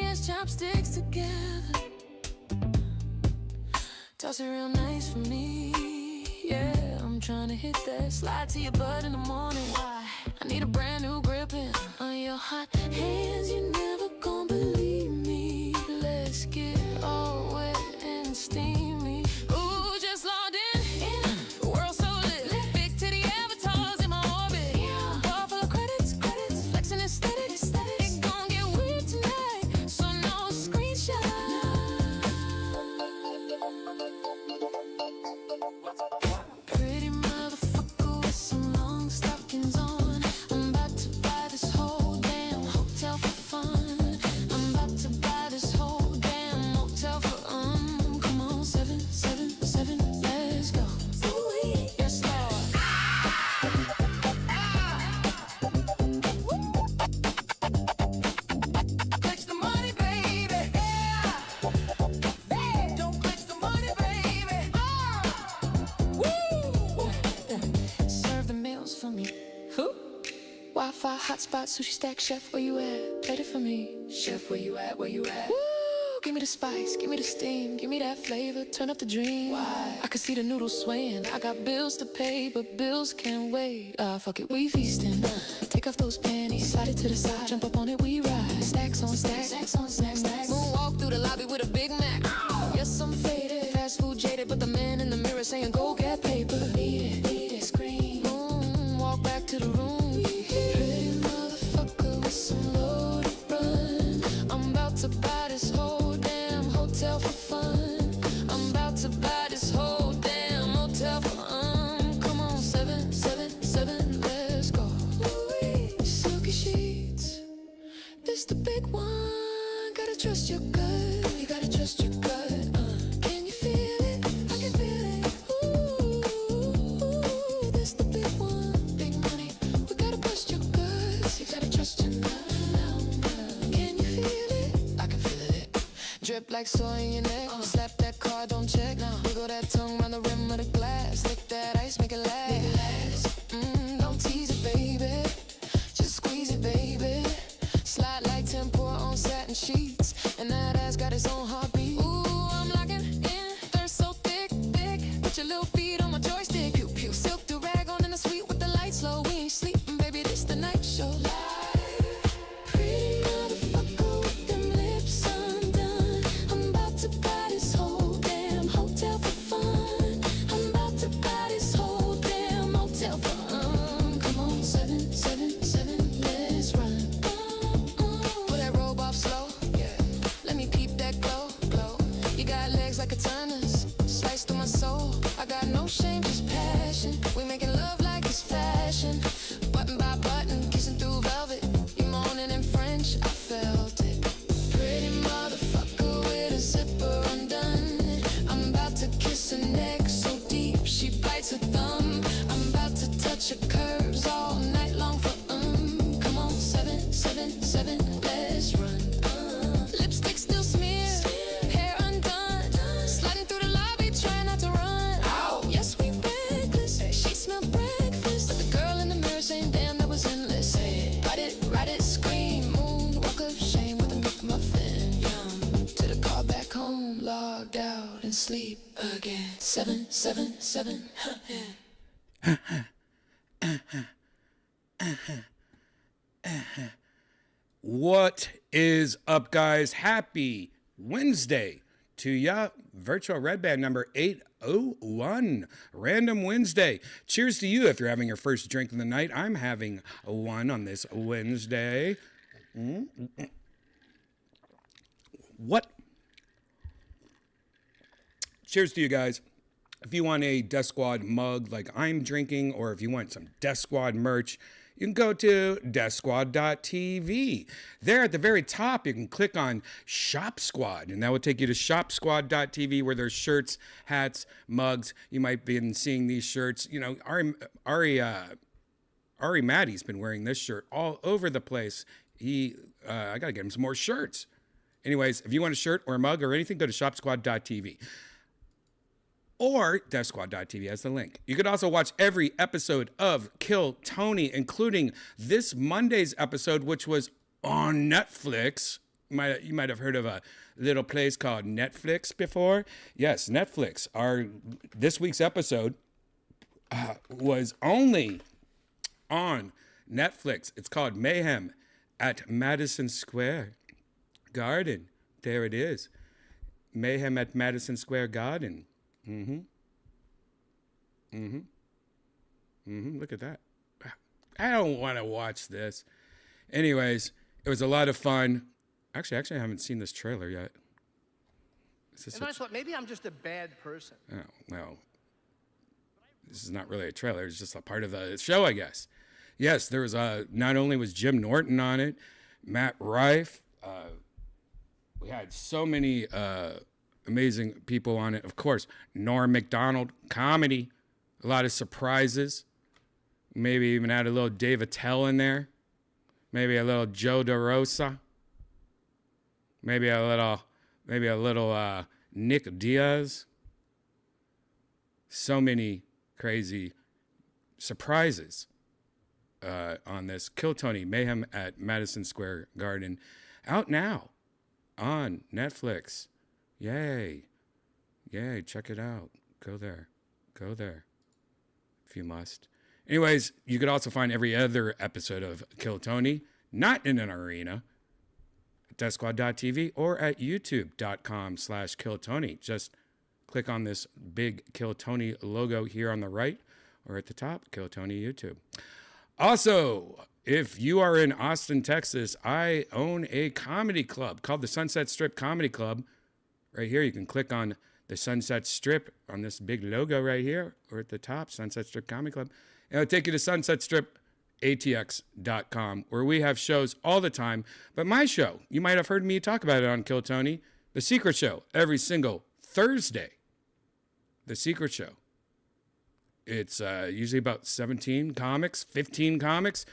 as chopsticks together. Toss it real nice for me. Yeah, I'm trying to hit that. Slide to your butt in the morning. Why? I need a brand new gripping on your hot hands. You never gonna believe me. Let's get all wet and steamy. Ooh, just logged in. The world so lit. Big titty avatars in my orbit. Bar full of credits. Flexing aesthetics. It gon' get weird tonight, so no screenshot. Pretty motherfucker with some long stockings on. I'm about to buy this whole damn hotel for fun. I'm about to buy this whole damn motel for come on, 777, let's go. Ooh, yes, Lord. Clutch the money, baby. Yeah. Don't clutch the money, baby. Woo. Serve the meals for me. Who? Wi-Fi, hotspot, sushi stack, chef, where you at? Plate it for me. Chef, where you at? Where you at? Woo! Give me the spice, give me the steam, give me that flavor, turn up the dream. Why? I can see the noodles swaying. I got bills to pay, but bills can't wait. Fuck it, we feasting. Take off those panties, slide it to the side, jump up on it, we ride. Stacks on stacks, stacks on stacks, stacks. Moonwalk through the lobby with a Big Mac. Yes, I'm faded, fast food jaded, but the man in the mirror saying, go get paper. Eat it, scream. Walk back to the room. Pretty motherfucker with some load to run. I'm about to buy this whole damn hotel for fun. I'm about to buy this whole damn hotel for come on, 777, let's go. Ooh, silky sheets, this the big one. Gotta trust your gut, you gotta trust your gut. Can you feel it? I can feel it. Ooh, this the big one. Big money, we gotta bust your guts. You gotta trust your gut. Can you feel it? I can feel it. Drip like soy in your neck. Slap that card, don't check. Wiggle that tongue round the rim of the glass. Lick that ice, make it last. Don't tease it, baby. Just squeeze it, baby. Slide like tempura on satin sheets. And that ass got its own heartbeat. Ooh, I'm locking in. Thirst so thick, thick. Put your little feet on my joystick. Pew, pew. Silk the rag on in the suite with the lights low. We ain't sleeping, baby, this the night show. Pretty motherfucker with them lips undone. I'm about to buy this whole damn hotel for fun. I'm about to buy this whole damn motel for come on, 777, let's run. Pull that robe off slow. Yeah. Let me peep that glow. You got legs like a turner's, slice through my soul. I got no shame, just passion. We making love like it's fashion. Button by button, kissing through velvet. You moaning in French, I felt it. Pretty motherfucker with a zipper undone. I'm about to kiss her neck so deep she bites her thumb. I'm about to touch her curves all night long for come on, 777, let's run. Lipstick still smeared, hair undone. Sliding through the lobby, trying not to run. Yes, we reckless. She smelled breakfast. But the girl in the mirror saying, damn, that was endless. Ride it, scream, moon, walk of shame with a McMuffin. Yum. To the car back home, logged out and sleep again. 777. What is up, guys? Happy Wednesday to ya. Virtual Redban number 801. Random Wednesday. Cheers to you if you're having your first drink of the night. I'm having one on this Wednesday. What? Cheers to you guys. If you want a Death Squad mug like I'm drinking, or if you want some Death Squad merch, you can go to deathsquad.tv. There at the very top, you can click on Shop Squad, and that will take you to shopsquad.tv, where there's shirts, hats, mugs. You might be seeing these shirts. You know, Ari Maddie's been wearing this shirt all over the place. I got to get him some more shirts. Anyways, if you want a shirt or a mug or anything, go to shopsquad.tv. Or deathsquad.tv has the link. You could also watch every episode of Kill Tony, including this Monday's episode, which was on Netflix. You might have heard of a little place called Netflix before. Yes, Netflix. This week's episode was only on Netflix. It's called Mayhem at Madison Square Garden. There it is. Mayhem at Madison Square Garden. Look at that. I don't want to watch this. Anyways, it was a lot of fun. Actually, I haven't seen this trailer yet. And I thought maybe I'm just a bad person. Oh, well, this is not really a trailer. It's just a part of the show, I guess. Yes, there was not only was Jim Norton on it, Matt Rife. We had so many amazing people on it. Of course, Norm Macdonald, comedy, a lot of surprises. Maybe even add a little Dave Attell in there. Maybe a little Joe DeRosa. Maybe a little Nick Diaz. So many crazy surprises on this Kill Tony Mayhem at Madison Square Garden. Out now on Netflix. Yay. Check it out. Go there. If you must. Anyways, you could also find every other episode of Kill Tony, not in an arena, at DeathSquad.tv or at YouTube.com/KillTony. Just click on this big Kill Tony logo here on the right or at the top, Kill Tony YouTube. Also, if you are in Austin, Texas, I own a comedy club called the Sunset Strip Comedy Club. Right here, you can click on the Sunset Strip on this big logo right here or at the top, Sunset Strip Comedy Club. It'll take you to sunsetstripatx.com, where we have shows all the time. But my show, you might have heard me talk about it on Kill Tony, The Secret Show, every single Thursday. The Secret Show. It's usually about 17 comics, 15 comics.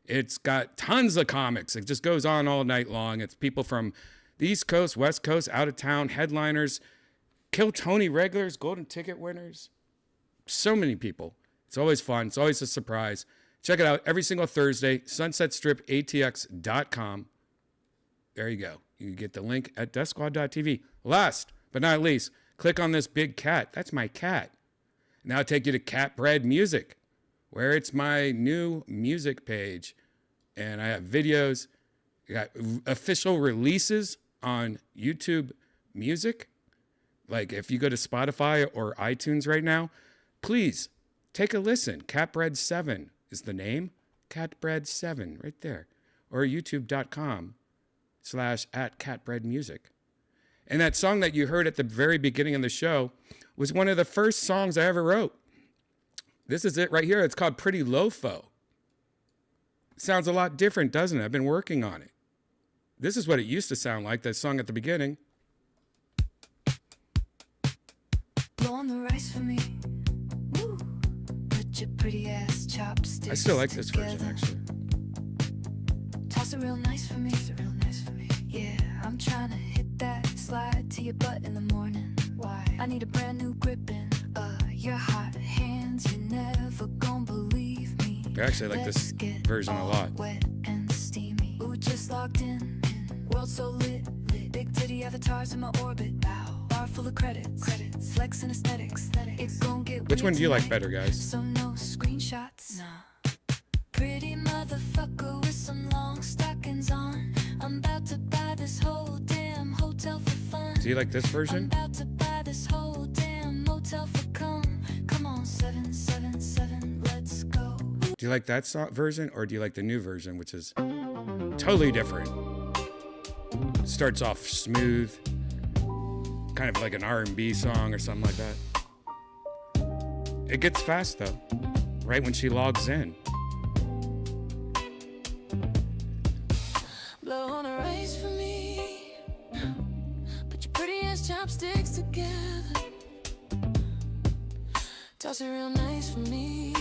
It's got tons of comics. It just goes on all night long. It's people from the East Coast, West Coast, out of town, headliners, Kill Tony regulars, golden ticket winners. So many people. It's always fun. It's always a surprise. Check it out every single Thursday, sunsetstripatx.com. There you go. You get the link at DeathSquad.tv. Last but not least, click on this big cat. That's my cat. Now I'll take you to Cat Bread Music, where it's my new music page. And I have videos. I got official releases on YouTube Music. Like if you go to Spotify or iTunes right now, please take a listen. Catbread 7 is the name. Catbread 7 right there. Or youtube.com/@catbreadmusic. And that song that you heard at the very beginning of the show was one of the first songs I ever wrote. This is it right here. It's called Pretty Lofo. Sounds a lot different, doesn't it? I've been working on it. This is what it used to sound like, that song at the beginning. Blow on the rice for me. Woo. Put your pretty ass chopsticks I still like this version, together. actually. Toss it real nice for me. Yeah, I'm trying to hit that slide to your butt in the morning. Why? I need a brand new gripping. Your hot hands, you're never gonna believe me. I actually like this version a lot. Wet and steamy. Ooh, just locked in. World so lit. Big titty avatars in my orbit. Bar full of credits. Flex and aesthetics. It gon' get Which one do you like tonight, better, guys? So no screenshots. Nah. Pretty motherfucker with some long stockings on. I'm about to buy this whole damn hotel for fun. Do you like this version? I'm about to buy this whole damn motel for come. Come on, 777, let's go. Do you like that version, or do you like the new version, which is totally different? Starts off smooth, kind of like an R&B song or something like that. It gets fast though, right when she logs in. Blow on a rice for me. Put your pretty ass chopsticks together. Toss it real nice for me.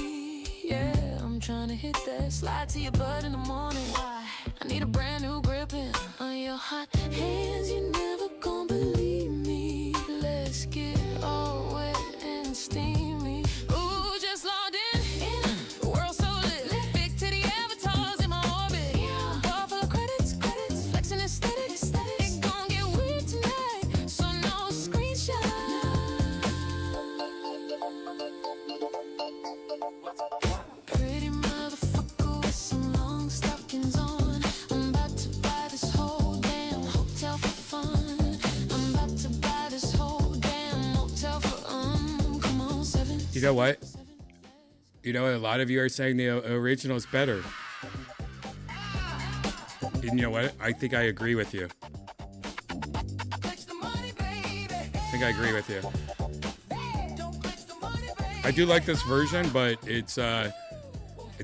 Yeah, I'm trying to hit that slide to your butt in the morning. Why? I need a brand new gripping on your hot hands. You never gonna believe me. Let's get all wet and steamy. Ooh, just logged in. The world so lit. Big titty avatars in my orbit. Bar full of credits. Flexing aesthetics. know what? You know, a lot of you are saying the original is better. And you know what? I think I agree with you. I think I agree with you. I do like this version, but it's the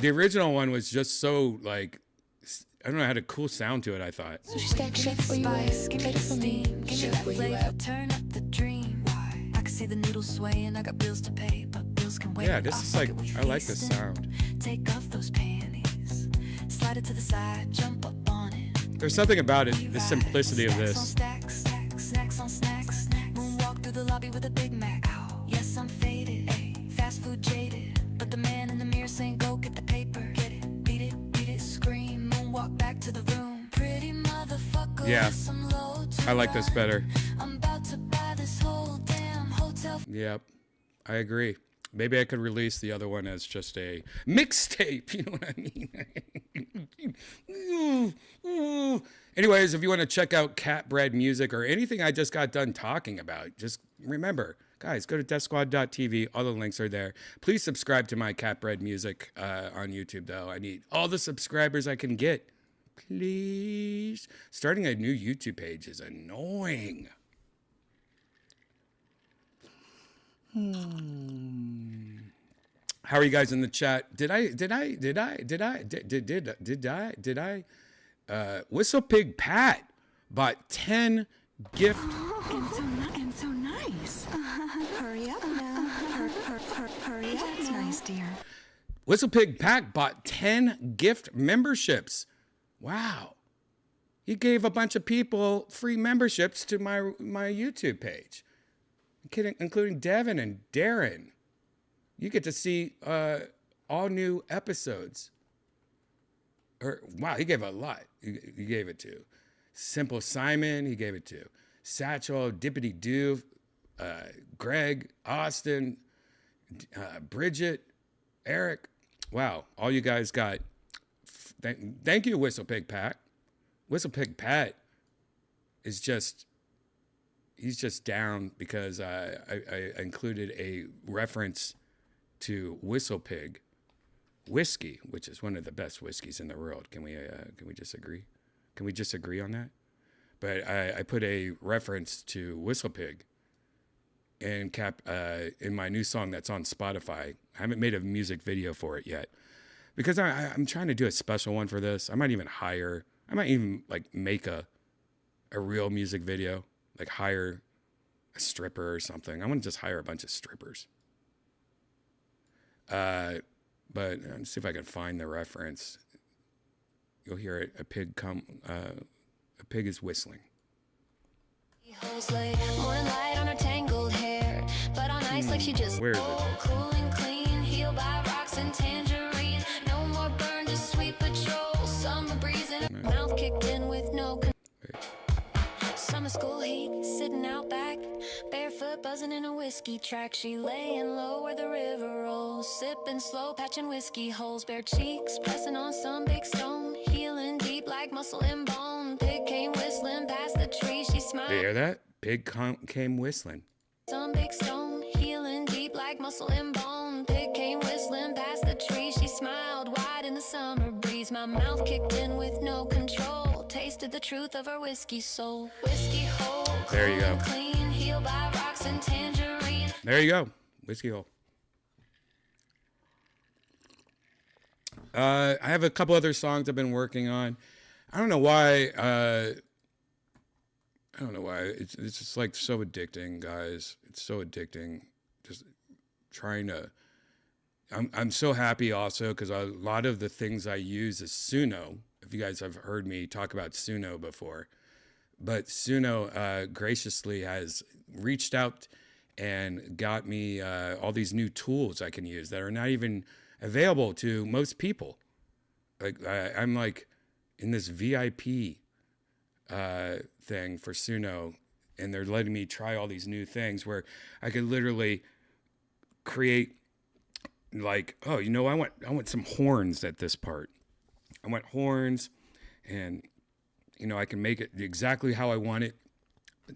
original one was just so like, I don't know, had a cool sound to it, I thought. Sushi stack chef, where you at? Get ready for me. Chef, where you at? Turn up the dream. I can see the needle swaying. I got bills to pay, but bills can wait. Yeah, this is like, I like this sound. Take off those panties. Slide it to the side, jump up on it. There's something about it, the simplicity of this. Stacks on snacks. Moonwalk through the lobby with a Big Mac. Yes, I'm faded. Fast food jaded. But the man in the mirror saying, go get the paper. Get it, beat it, scream. Moonwalk back to the room. Pretty motherfucker. Yeah, I like this better. I'm about to buy this whole damn hotel. Yep, I agree. Maybe I could release the other one as just a mixtape. You know what I mean? Anyways, if you want to check out Cat Bread music or anything I just got done talking about, just remember, guys, go to deathsquad.tv. All the links are there. Please subscribe to my Cat Bread music on YouTube, though. I need all the subscribers I can get. Please. Starting a new YouTube page is annoying. How are you guys in the chat? Did I Whistle Pig Pat bought 10 gift. And so nice. Hurry up now. Hurry up. That's nice, dear. Whistle Pig Pat bought 10 gift memberships. Wow. He gave a bunch of people free memberships to my YouTube page, including Devin and Darren. You get to see all new episodes. Wow, he gave a lot. He gave it to Simple Simon. He gave it to Satchel, Dippity Doo, Greg, Austin, Bridget, Eric. Wow, all you guys got. Thank you, Whistle Pig Pat. Whistle Pig Pat is just, he's just down because I included a reference to Whistle Pig whiskey, which is one of the best whiskeys in the world. Can we just agree? Can we just agree on that? But I put a reference to Whistle Pig in my new song that's on Spotify. I haven't made a music video for it yet because I'm trying to do a special one for this. I might even like make a real music video, like hire a stripper or something. I want to just hire a bunch of strippers. But let's see if I can find the reference. You'll hear it. A pig is whistling. Morning light on her tangled hair, but on ice like she just Where is it? cool and clean, healed by rocks and tangerine. No more burn, just sweet patrol. Summer breeze in her mouth kicked in with no summer school heat, sitting out back, barefoot buzzing in a whiskey track. She laying low where the river rolls, sipping slow, patching whiskey holes. Bare cheeks pressing on some big stone, healing deep like muscle and bone. Pig came whistling past the tree. She smiled. Do you hear that? Pig came whistling. Some big stone, healing deep like muscle and bone. Pig came whistling past the tree. She smiled wide in the summer breeze. My mouth kicked in with no control. Tasted the truth of her whiskey soul. Whiskey hole. There you go. Clean, healed by rocks and tangerine. There you go. Whiskey hole. I have a couple other songs I've been working on. I don't know why. It's just like so addicting, guys. It's so addicting. Just trying to. I'm so happy also because a lot of the things I use is Suno. If you guys have heard me talk about Suno before, but Suno graciously has reached out and got me all these new tools I can use that are not even available to most people. Like I'm like in this VIP thing for Suno, and they're letting me try all these new things where I could literally create like, oh, you know, I want some horns at this part. I want horns, and you know, I can make it exactly how I want it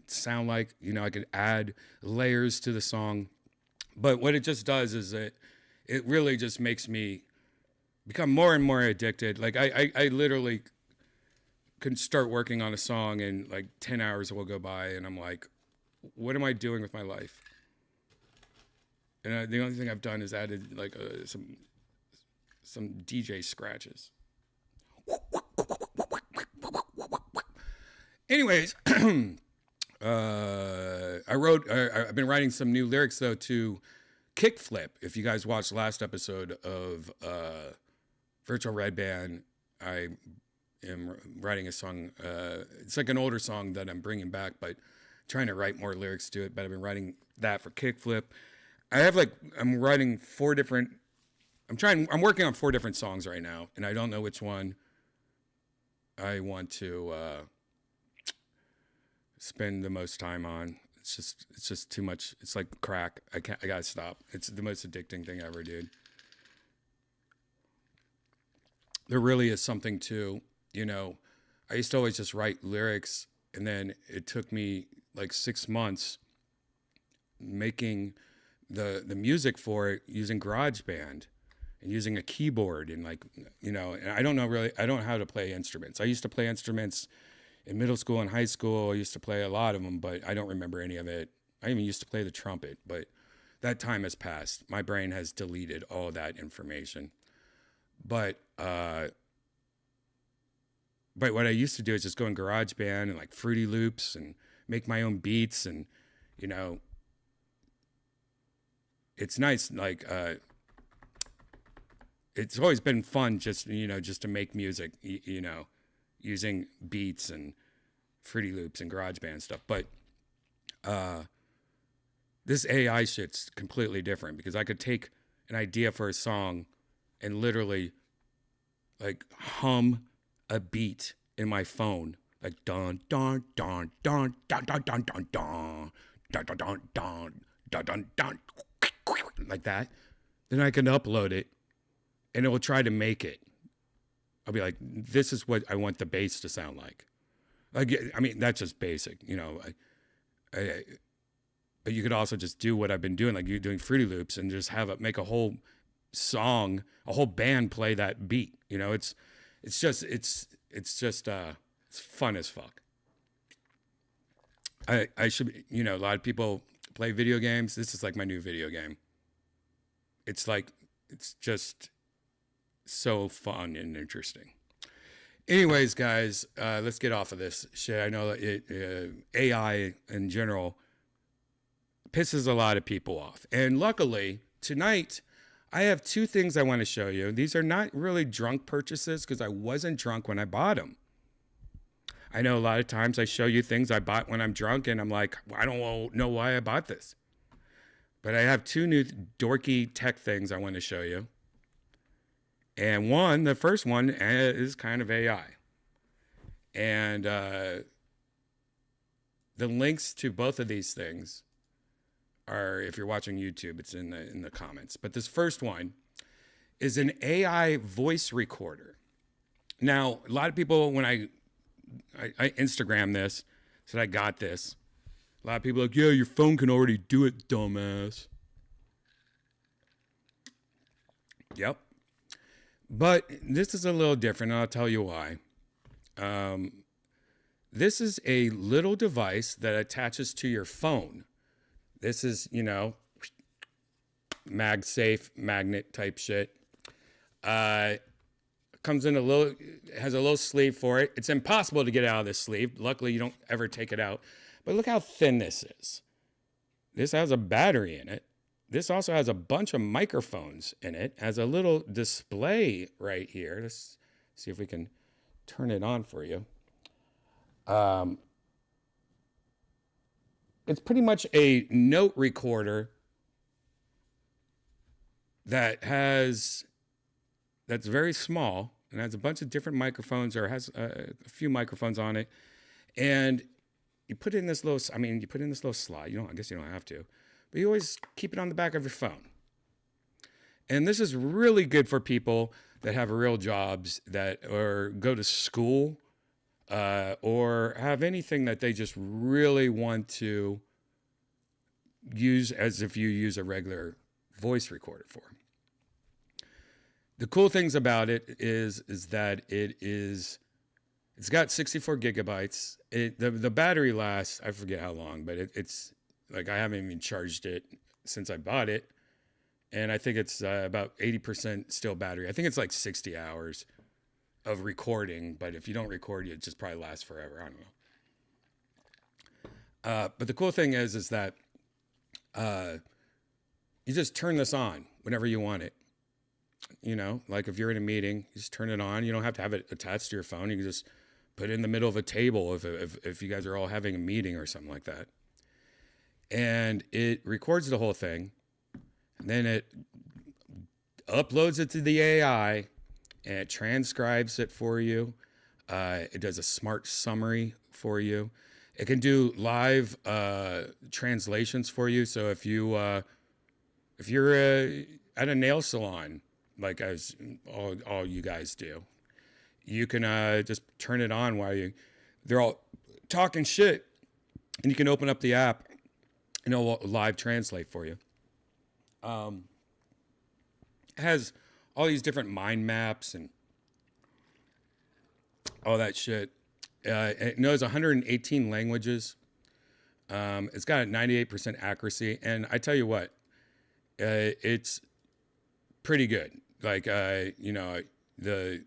sound like. You know, I could add layers to the song, But what it just does is it really just makes me become more and more addicted. Like I literally can start working on a song and like 10 hours will go by and I'm like, what am I doing with my life? And the only thing I've done is added like some DJ scratches. Anyways, I've been writing some new lyrics though to Kickflip. If you guys watched the last episode of Virtual Redban, I am writing a song. It's like an older song that I'm bringing back, but trying to write more lyrics to it. But I've been writing that for Kickflip. I'm writing I'm working on 4 different songs right now, and I don't know which one I want to spend the most time on. It's just too much. It's like crack. I gotta stop. It's the most addicting thing ever, dude. There really is something to, I used to always just write lyrics, and then it took me like 6 months making the music for it using GarageBand and using a keyboard and and I don't know how to play instruments. I used to play instruments in middle school and high school. I used to play a lot of them, but I don't remember any of it. I even used to play the trumpet, but that time has passed. My brain has deleted all that information. But what I used to do is just go in GarageBand and like Fruity Loops and make my own beats, and it's nice. Like it's always been fun just to make music, using beats and Fruity Loops and GarageBand stuff. But this AI shit's completely different, because I could take an idea for a song and literally like hum a beat in my phone, like dun dun dun dun dun dun dun dun dun dun dun dun dun dun dun dun, like that. Then I can upload it, and it will try to make it. I'll be like, this is what I want the bass to sound like. I mean, that's just basic, but you could also just do what I've been doing, like you're doing Fruity Loops, and just make a whole song, a whole band play that beat. It's fun as fuck. I should, a lot of people play video games. This is like my new video game. It's just so fun and interesting. Anyways, guys, let's get off of this shit. I know AI in general pisses a lot of people off. And luckily, tonight, I have 2 things I want to show you. These are not really drunk purchases, because I wasn't drunk when I bought them. I know a lot of times I show you things I bought when I'm drunk, and I'm like, I don't know why I bought this. But I have 2 new dorky tech things I want to show you. And the first one is kind of AI. And the links to both of these things are, if you're watching YouTube, it's in the comments. But this first one is an AI voice recorder. Now, a lot of people, when I Instagram this, said I got this. A lot of people are like, yeah, your phone can already do it, dumbass. Yep. But this is a little different, and I'll tell you why. This is a little device that attaches to your phone. This is, MagSafe magnet type shit. Comes in has a little sleeve for it. It's impossible to get out of this sleeve. Luckily, you don't ever take it out. But look how thin this is. This has a battery in it. This also has a bunch of microphones in it. Has a little display right here. Let's see if we can turn it on for you. It's pretty much a note recorder that's very small and has a bunch of different microphones, or has a few microphones on it. And you put in this little slot. I guess you don't have to, but you always keep it on the back of your phone. And this is really good for people that have real jobs, or go to school, or have anything that they just really want to use as if you use a regular voice recorder for. The cool things about it is that it's got 64 gigabytes. The battery lasts, I forget how long, but it's like I haven't even charged it since I bought it. And I think it's about 80% still battery. I think it's like 60 hours of recording, but if you don't record, it just probably lasts forever. I don't know. But the cool thing is that you just turn this on whenever you want it. You know, like if you're in a meeting, you just turn it on. You don't have to have it attached to your phone. You can just put it in the middle of a table if you guys are all having a meeting or something like that. And it records the whole thing. And then it uploads it to the AI and it transcribes it for you. It does a smart summary for you. It can do live translations for you. So if you're at a nail salon, like as all you guys do, you can just turn it on while they're all talking shit, and you can open up the app and it'll live translate for you. It has all these different mind maps and all that shit. It knows 118 languages. It's got a 98% accuracy, and I tell you what, it's pretty good. Like the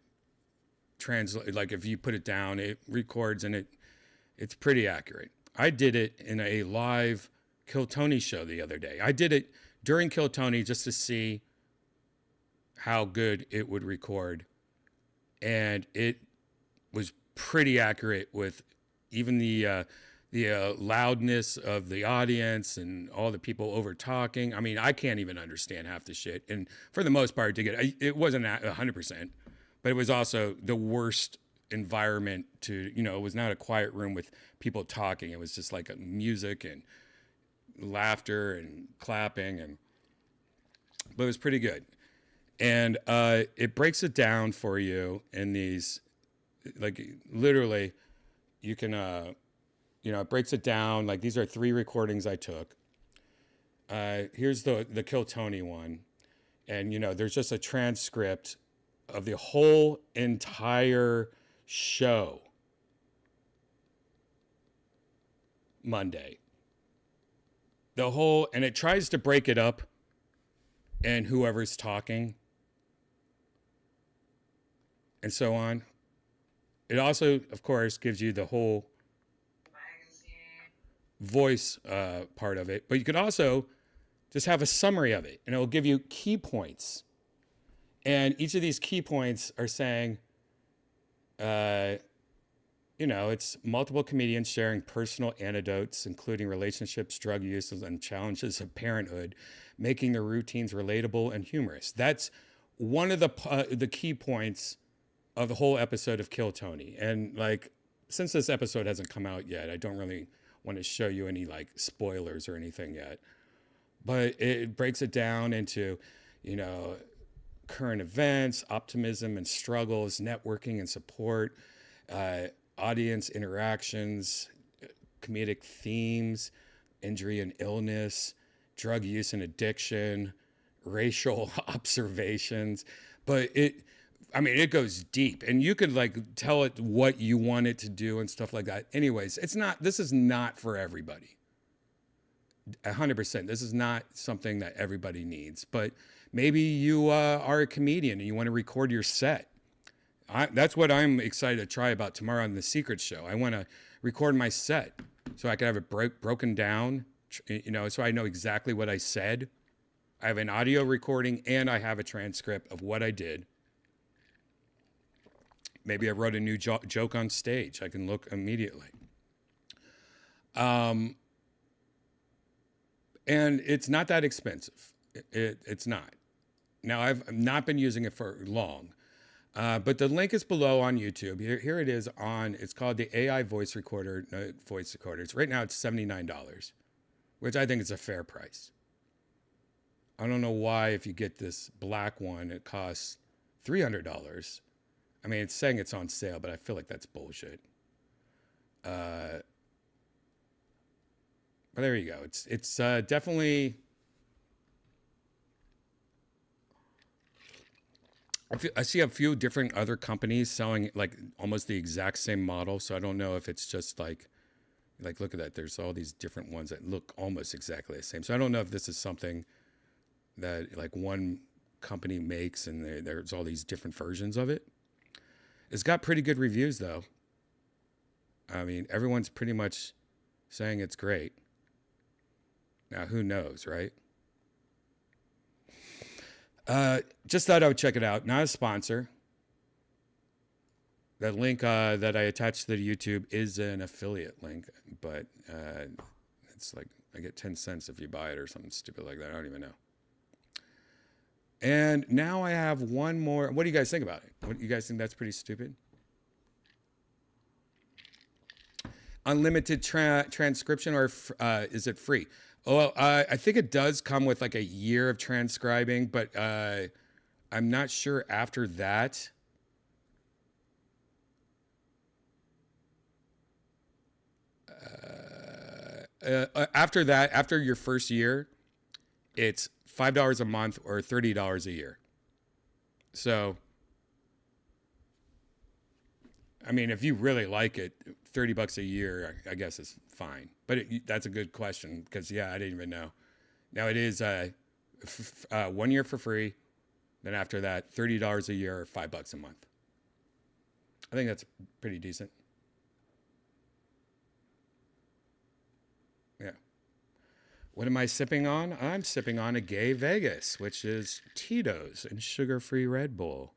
translate, like if you put it down, it records and it's pretty accurate. I did it in a live Kill Tony show the other day. I did it during Kill Tony just to see how good it would record, and it was pretty accurate with even the loudness of the audience and all the people over talking. I mean, I can't even understand half the shit, and for the most part, it wasn't 100%, but it was also the worst environment to, it was not a quiet room with people talking. It was just like a music and laughter and clapping, but it was pretty good. And it breaks it down for you in these, like literally, you can, it breaks it down. Like these are 3 recordings I took. Here's the Kill Tony one, and there's just a transcript of the whole entire show Monday. And it tries to break it up and whoever's talking and so on. It also, of course, gives you the whole voice part of it, but you could also just have a summary of it, and it will give you key points. And each of these key points are saying, it's multiple comedians sharing personal anecdotes, including relationships, drug use, and challenges of parenthood, making their routines relatable and humorous. That's one of the key points of the whole episode of Kill Tony. And like, since this episode hasn't come out yet, I don't really want to show you any like spoilers or anything yet. But it breaks it down into, current events, optimism and struggles, networking and support, audience interactions, comedic themes, injury and illness, drug use and addiction, racial observations. But it goes deep, and you could like tell it what you want it to do and stuff like that. Anyways, this is not for everybody. 100%. This is not something that everybody needs, but maybe you are a comedian and you want to record your set. That's what I'm excited to try about tomorrow on The Secret Show. I want to record my set so I can have it broken down, so I know exactly what I said. I have an audio recording and I have a transcript of what I did. Maybe I wrote a new joke on stage. I can look immediately. And it's not that expensive. It's not. Now, I've not been using it for long. But the link is below on YouTube. Here it is it's called the AI voice recorder. Right now it's $79, which I think is a fair price. I don't know why if you get this black one, it costs $300. I mean, it's saying it's on sale, but I feel like that's bullshit. But But there you go. It's definitely. I see a few different other companies selling like almost the exact same model. So I don't know if it's just like look at that. There's all these different ones that look almost exactly the same. So I don't know if this is something that like one company makes and there's all these different versions of it. It's got pretty good reviews though. I mean, everyone's pretty much saying it's great. Now, who knows, right? Just thought I would check it out. Not a sponsor. That link that I attached to the YouTube is an affiliate link, but it's like I get 10 cents if you buy it or something stupid like that. I don't even know. And now I have one more. What do you guys think about it? What, you guys think that's pretty stupid? Unlimited transcription, or is it free? Oh, I think it does come with like a year of transcribing, but I'm not sure after that. After that, after your first year, it's $5 a month or $30 a year. So, I mean, if you really like it, $30 a year, I guess is fine. But that's a good question because, yeah, I didn't even know. Now it is 1 year for free. Then after that, $30 a year or $5 a month. I think that's pretty decent. Yeah. What am I sipping on? I'm sipping on a Gay Vegas, which is Tito's and sugar-free Red Bull.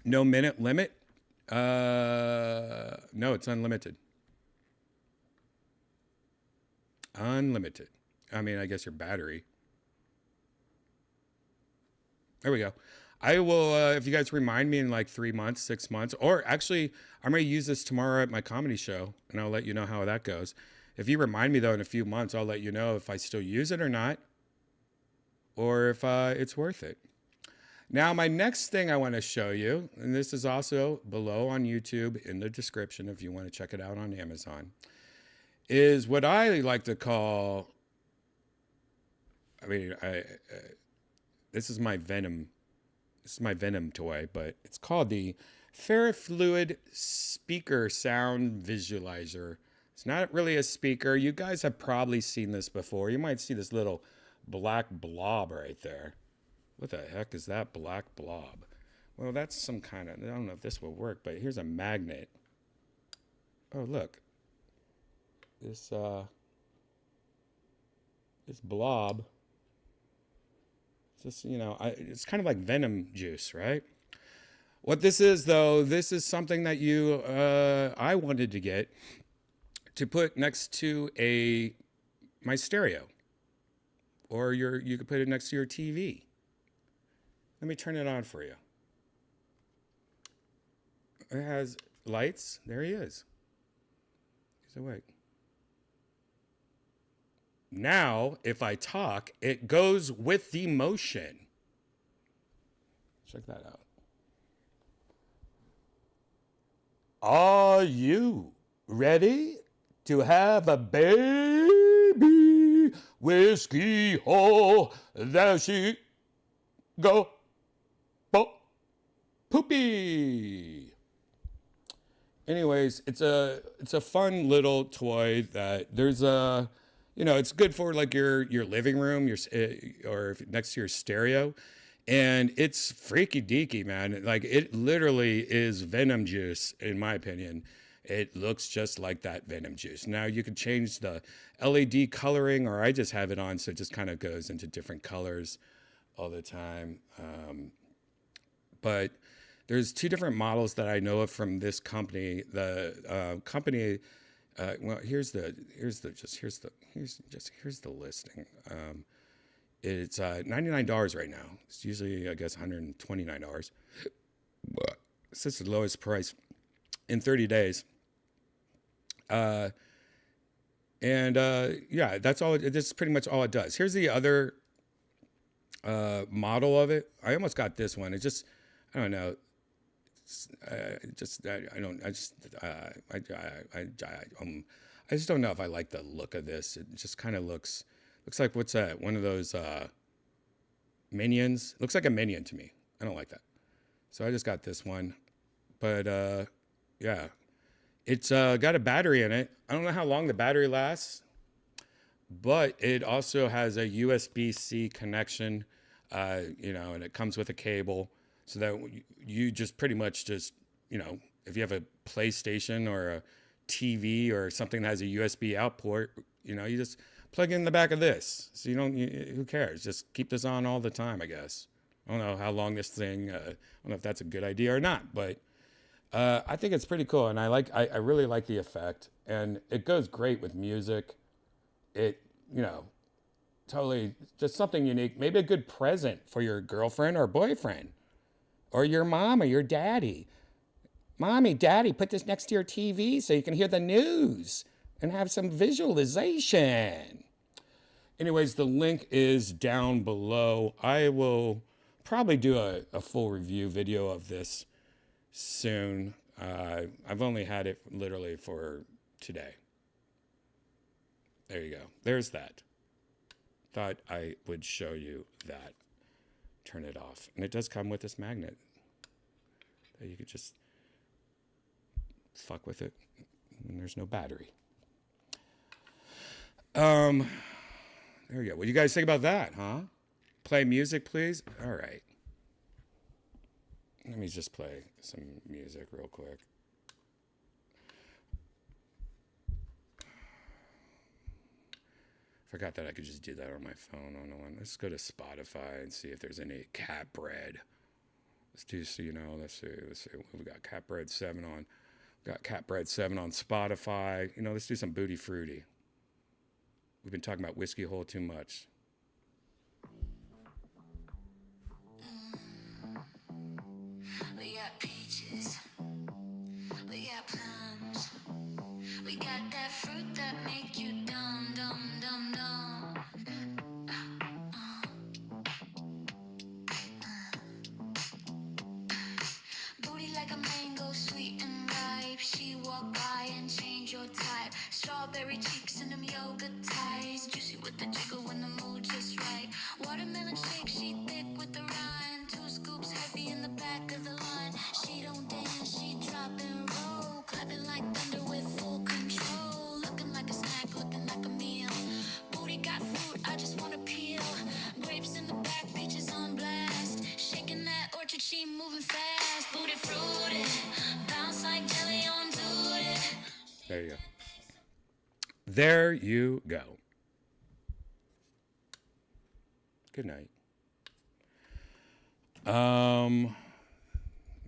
No minute limit? No, it's unlimited. Unlimited. I mean, I guess your battery. There we go. I will, if you guys remind me in like 3 months, 6 months, or actually, I'm going to use this tomorrow at my comedy show, and I'll let you know how that goes. If you remind me, though, in a few months, I'll let you know if I still use it or not, or if it's worth it. Now, my next thing I want to show you, and this is also below on YouTube in the description if you want to check it out on Amazon, is what I like to call, I mean, this is my Venom. This is my Venom toy, but it's called the Ferrofluid Speaker Sound Visualizer. It's not really a speaker. You guys have probably seen this before. You might see this little black blob right there. What the heck is that black blob? Well, that's some kind of, I don't know if this will work, but here's a magnet. Oh, look. This blob. Just, you know, it's kind of like Venom juice, right? What this is, though, this is something that I wanted to get to put next to my stereo, or you could put it next to your TV. Let me turn it on for you. It has lights. There he is. He's awake. Now, if I talk, it goes with the motion. Check that out. Are you ready to have a baby? Whiskey, oh, there she go. Poopy. Anyways, it's a fun little toy that there's a, you know, it's good for like your living room, or next to your stereo, and it's freaky deaky, man. Like it literally is Venom juice, in my opinion. It looks just like that Venom juice. Now you can change the LED coloring, or I just have it on so it just kind of goes into different colors all the time. But there's two different models that I know of from this company. The company. Well, here's the listing. It's $99 right now. It's usually, I guess, $129. This is the lowest price in 30 days. Yeah, that's all. This is pretty much all it does. Here's the other model of it. I almost got this one. It just, I don't know. I just don't know if I like the look of this. It just kind of looks like, what's that? One of those Minions. Looks like a Minion to me. I don't like that. So I just got this one. But yeah, it's got a battery in it. I don't know how long the battery lasts, but it also has a USB-C connection, and it comes with a cable, so that you just pretty much just, if you have a PlayStation or a TV or something that has a USB out port, you just plug it in the back of this. So who cares? Just keep this on all the time, I guess. I don't know how long this thing, I don't know if that's a good idea or not, but I think it's pretty cool. And I really like the effect, and it goes great with music. It, totally just something unique. Maybe a good present for your girlfriend or boyfriend or your mom or your daddy. Mommy, Daddy, put this next to your TV so you can hear the news and have some visualization. Anyways, the link is down below. I will probably do a full review video of this soon. I've only had it literally for today. There you go. There's that. Thought I would show you that. Turn it off. And it does come with this magnet that you could just fuck with it. And there's no battery. There we go. What do you guys think about that, huh? Play music, please. All right. Let me just play some music real quick. Forgot that I could just do that on my phone on the one. Let's go to Spotify and see if there's any cat bread. Let's do, so let's see. We got cat bread 7 on. Got cat bread 7 on Spotify. Let's do some Booty Fruity. We've been talking about Whiskey Hole too much. We got peaches, we got plums, we got that fruit that make you dumb, dumb, dumb, dumb. Booty like a mango, sweet and ripe. She walk by and change your type. Strawberry cheeks and them yoga ties. Juicy with the jiggle when the mood just right. Watermelon shake, she thick with the rind. 2 scoops heavy in the back of the line. She don't dance, she drop and roll. Clapping like thunder with full control. Looking like a snack, looking like a meal. Booty got fruit, I just wanna peel. Grapes in the back, peaches on blast. Shaking that orchard, she moving fast. Booty fruity, bounce like jelly on duty. There you go. There you go. Good night.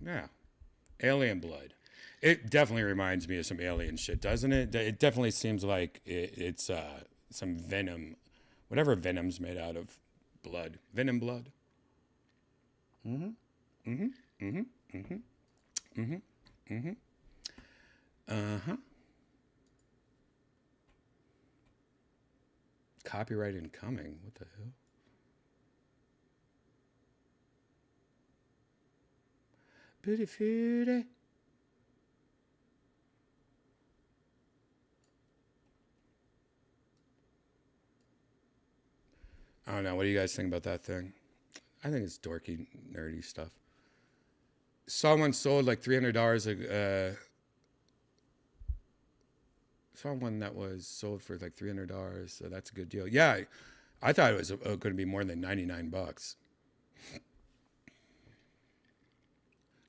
Yeah. Alien blood. It definitely reminds me of some alien shit, doesn't it? It definitely seems like it's some venom, whatever venom's made out of blood. Venom blood. Copyright incoming. What the hell? Booty fruity. I don't know. What do you guys think about that thing? I think it's dorky, nerdy stuff. Saw one sold like $300. Saw one that was sold for like $300, so that's a good deal. Yeah, I thought it was going to be more than $99.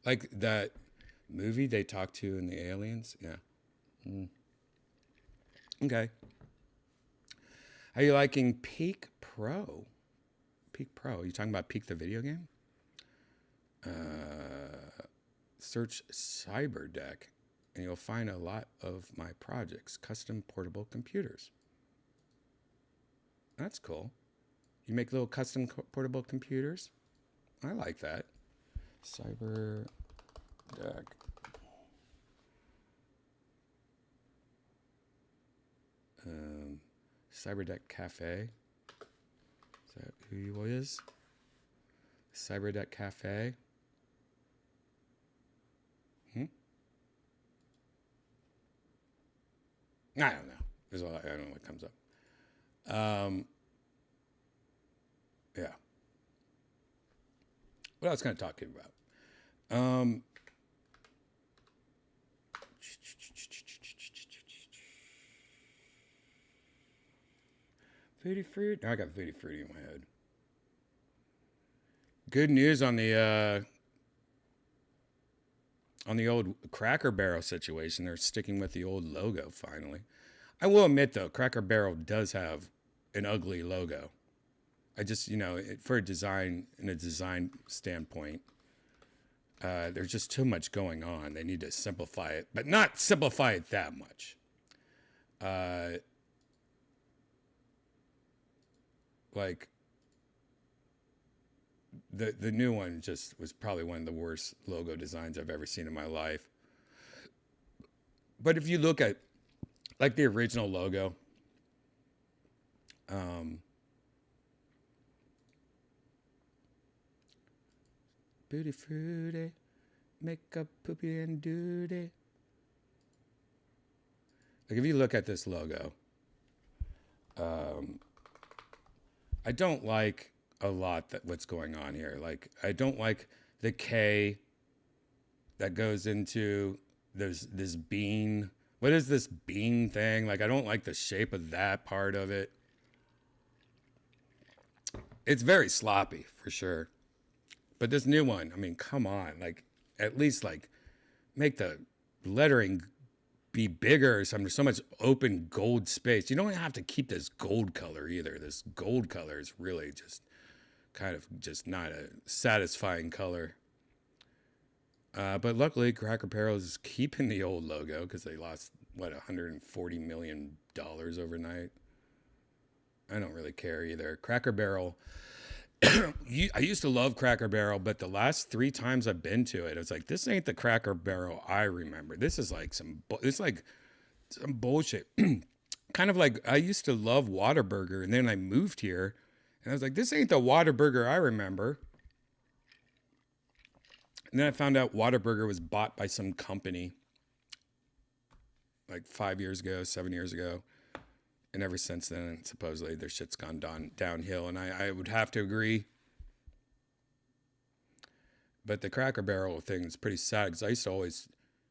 Like that movie they talked to in the aliens. Yeah. Okay. Are you liking Peak Pro? Peak Pro. You talking about Peak the video game? Search Cyberdeck, and you'll find a lot of my projects, custom portable computers. That's cool. You make little custom portable computers? I like that. Cyberdeck. Cyberdeck Cafe. Is that who you is? Cyberdeck Cafe. I don't know. I don't know what comes up. Yeah. What else can I talk to you about? Fruity fruit. Now I got fruity fruity in my head. Good news on the old Cracker Barrel situation. They're sticking with the old logo finally. I will admit though, Cracker Barrel does have an ugly logo. I just, for a design standpoint, there's just too much going on. They need to simplify it, but not simplify it that much. Like the new one just was probably one of the worst logo designs I've ever seen in my life. But if you look at like the original logo, booty fruity, makeup poopy and duty. Like if you look at this logo, I don't like a lot that what's going on here. Like I don't like the K that goes into this bean. What is this bean thing? Like I don't like the shape of that part of it. It's very sloppy for sure. But this new one, I mean, come on, like at least like make the lettering be bigger or something. There's so much open gold space. You don't have to keep this gold color either. This gold color is really just kind of just not a satisfying color. But luckily, Cracker Barrel is keeping the old logo because they lost, what, $140 million overnight. I don't really care either. Cracker Barrel, I used to love Cracker Barrel, but the last 3 times I've been to it, I was like, this ain't the Cracker Barrel I remember. This is like some bullshit. Kind of like I used to love Whataburger, and then I moved here, and I was like, this ain't the Whataburger I remember. And then I found out Whataburger was bought by some company like 5 years ago, 7 years ago. And ever since then, supposedly their shit's gone downhill. And I would have to agree. But the Cracker Barrel thing is pretty sad because I used to always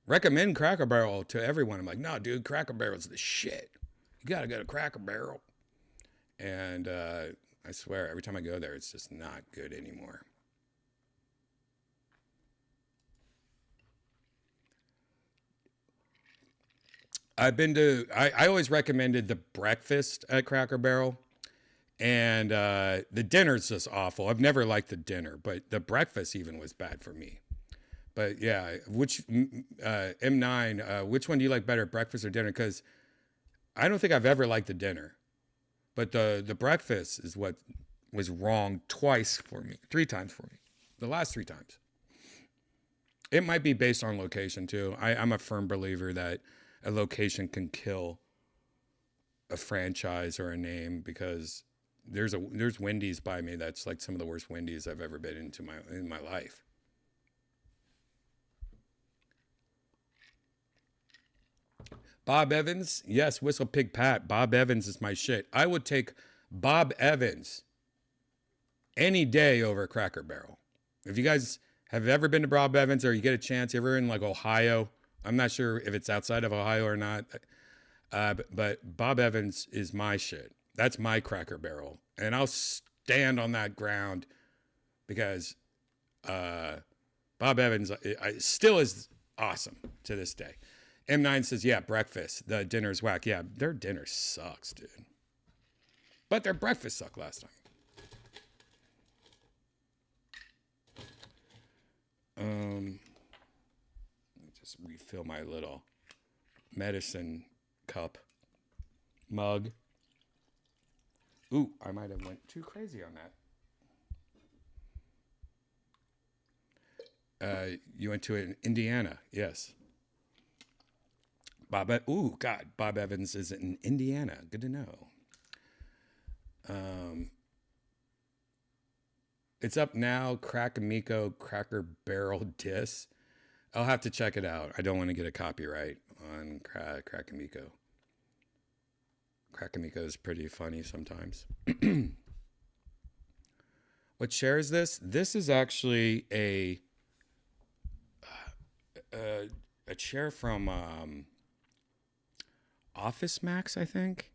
recommend Cracker Barrel to everyone. I'm like, no, dude, Cracker Barrel's the shit. You got to go to Cracker Barrel. And I swear, every time I go there, it's just not good anymore. I always recommended the breakfast at Cracker Barrel, and the dinner's just awful. I've never liked the dinner, but the breakfast even was bad for me. But yeah, M9, which one do you like better, breakfast or dinner? Because I don't think I've ever liked the dinner, but the breakfast is what was wrong 3 times for me, the last 3 times. It might be based on location too. I'm a firm believer that a location can kill a franchise or a name because there's Wendy's by me that's like some of the worst Wendy's I've ever been into in my life. Bob Evans, yes, Whistle Pig Pat. Bob Evans is my shit. I would take Bob Evans any day over Cracker Barrel. If you guys have ever been to Bob Evans or you get a chance, you ever in like Ohio, I'm not sure if it's outside of Ohio or not, but Bob Evans is my shit. That's my Cracker Barrel. And I'll stand on that ground because Bob Evans still is awesome to this day. M9 says, yeah, breakfast. The dinner's whack. Yeah, their dinner sucks, dude. But their breakfast sucked last time. Just refill my little medicine cup mug. Ooh, I might have went too crazy on that. You went to Indiana, yes. Bob Evans is in Indiana. Good to know. It's up now. Crackamico Cracker Barrel diss. I'll have to check it out. I don't want to get a copyright on Crackamico. Krakamika is pretty funny sometimes. What chair is this? This is actually a chair from Office Max, I think.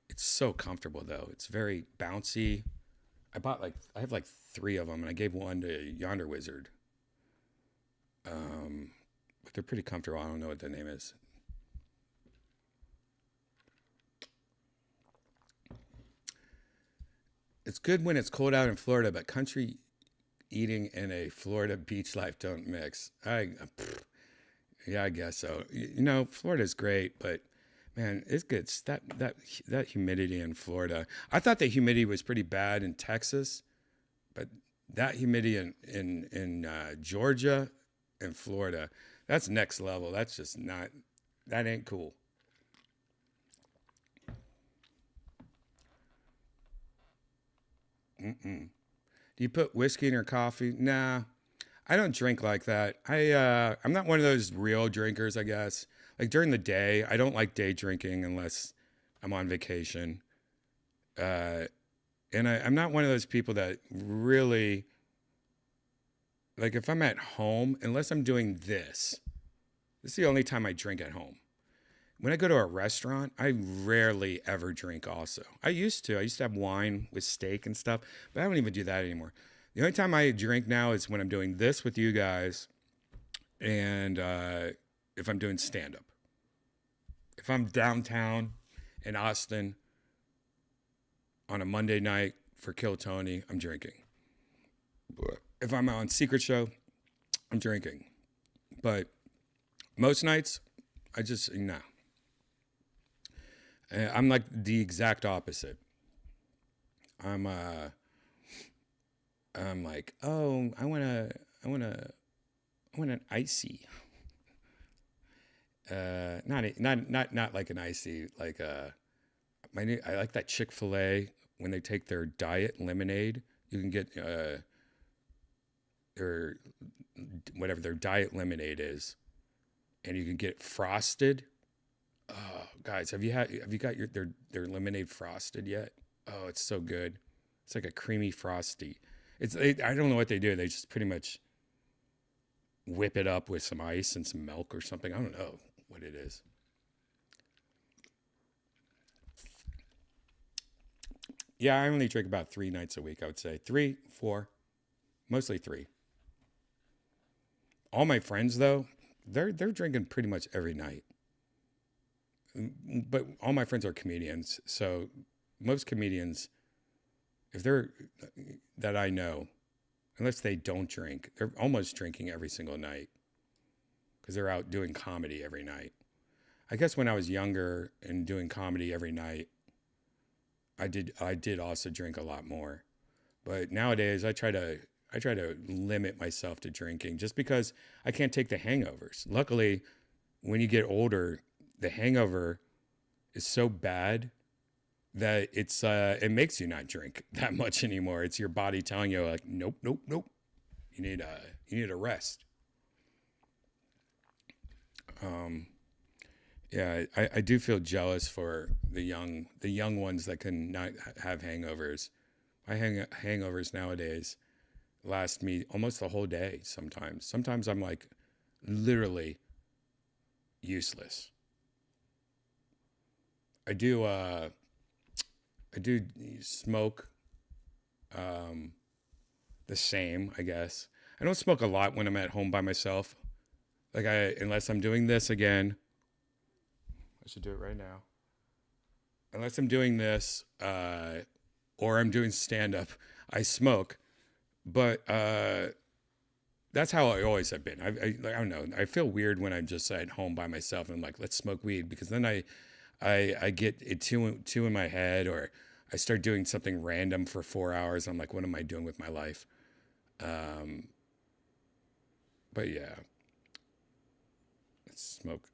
It's so comfortable though. It's very bouncy. I have like 3 of them, and I gave one to Yonder Wizard. But they're pretty comfortable. I don't know what the name is. It's good when it's cold out in Florida, but country eating and a Florida beach life don't mix. Yeah, I guess so. You know, Florida's great, but man, it gets that humidity in Florida. I thought the humidity was pretty bad in Texas, but that humidity in Georgia and Florida, that's next level. That's just not. That ain't cool. Do you put whiskey in your coffee? Nah, I don't drink like that. I'm not one of those real drinkers, I guess. Like during the day, I don't like day drinking unless I'm on vacation. And I'm not one of those people that really, like if I'm at home, unless I'm doing this is the only time I drink at home. When I go to a restaurant, I rarely ever drink also. I used to have wine with steak and stuff, but I don't even do that anymore. The only time I drink now is when I'm doing this with you guys and if I'm doing stand-up. If I'm downtown in Austin on a Monday night for Kill Tony, I'm drinking. If I'm on Secret Show, I'm drinking. But most nights, I just, nah. I'm like the exact opposite. I'm like, oh, I want an icy. Not like an icy, like I like that Chick-fil-A when they take their diet lemonade. You can get their whatever their diet lemonade is, and you can get it frosted. Oh, guys, have you got their lemonade frosted yet? Oh, it's so good. It's like a creamy frosty. I don't know what they do. They just pretty much whip it up with some ice and some milk or something. I don't know what it is. Yeah, I only drink about 3 nights a week, I would say. 3, 4, mostly 3. All my friends, though, they're drinking pretty much every night. But all my friends are comedians, so most comedians, if they're that I know, unless they don't drink, they're almost drinking every single night because they're out doing comedy every night. I guess when I was younger and doing comedy every night, I did also drink a lot more. But nowadays I try to limit myself to drinking just because I can't take the hangovers. Luckily, when you get older, the hangover is so bad that it makes you not drink that much anymore. It's your body telling you like, nope. You need a rest. Yeah, I do feel jealous for the young ones that can not have hangovers. My hangovers nowadays last me almost the whole day sometimes. Sometimes I'm like literally useless. I do smoke the same, I guess. I don't smoke a lot when I'm at home by myself. Like unless I'm doing this again. I should do it right now. Unless I'm doing this or I'm doing stand-up, I smoke. But that's how I always have been. I don't know. I feel weird when I'm just at home by myself and I'm like, let's smoke weed, because then I get it too in my head, or I start doing something random for 4 hours. I'm like, what am I doing with my life? But yeah, let's smoke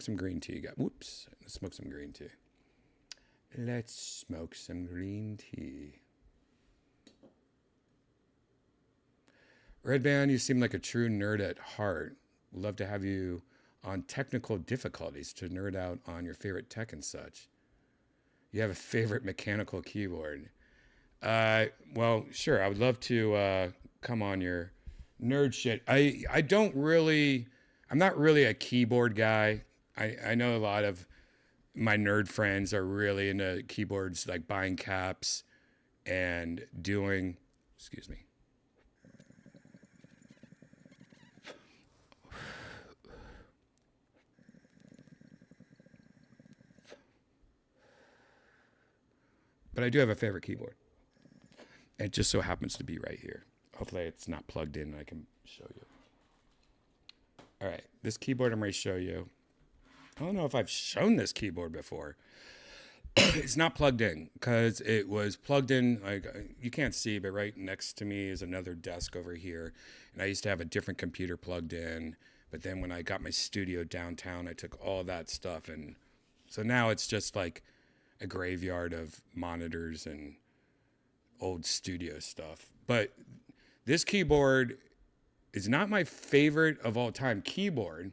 some green tea. Let's smoke some green tea. Let's smoke some green tea. Redban, you seem like a true nerd at heart. Would love to have you on technical difficulties to nerd out on your favorite tech and such. You have a favorite mechanical keyboard. Well, sure. I would love to come on your nerd shit. I'm not really a keyboard guy. I know a lot of my nerd friends are really into keyboards, like buying caps and doing, excuse me. But I do have a favorite keyboard. It just so happens to be right here. Hopefully it's not plugged in and I can show you. All right, this keyboard I'm going to show you. I don't know if I've shown this keyboard before. It's not plugged in because it was plugged in, like you can't see, but right next to me is another desk over here. And I used to have a different computer plugged in. But then when I got my studio downtown, I took all that stuff. And so now it's just like a graveyard of monitors and old studio stuff. But this keyboard is not my favorite of all time keyboard,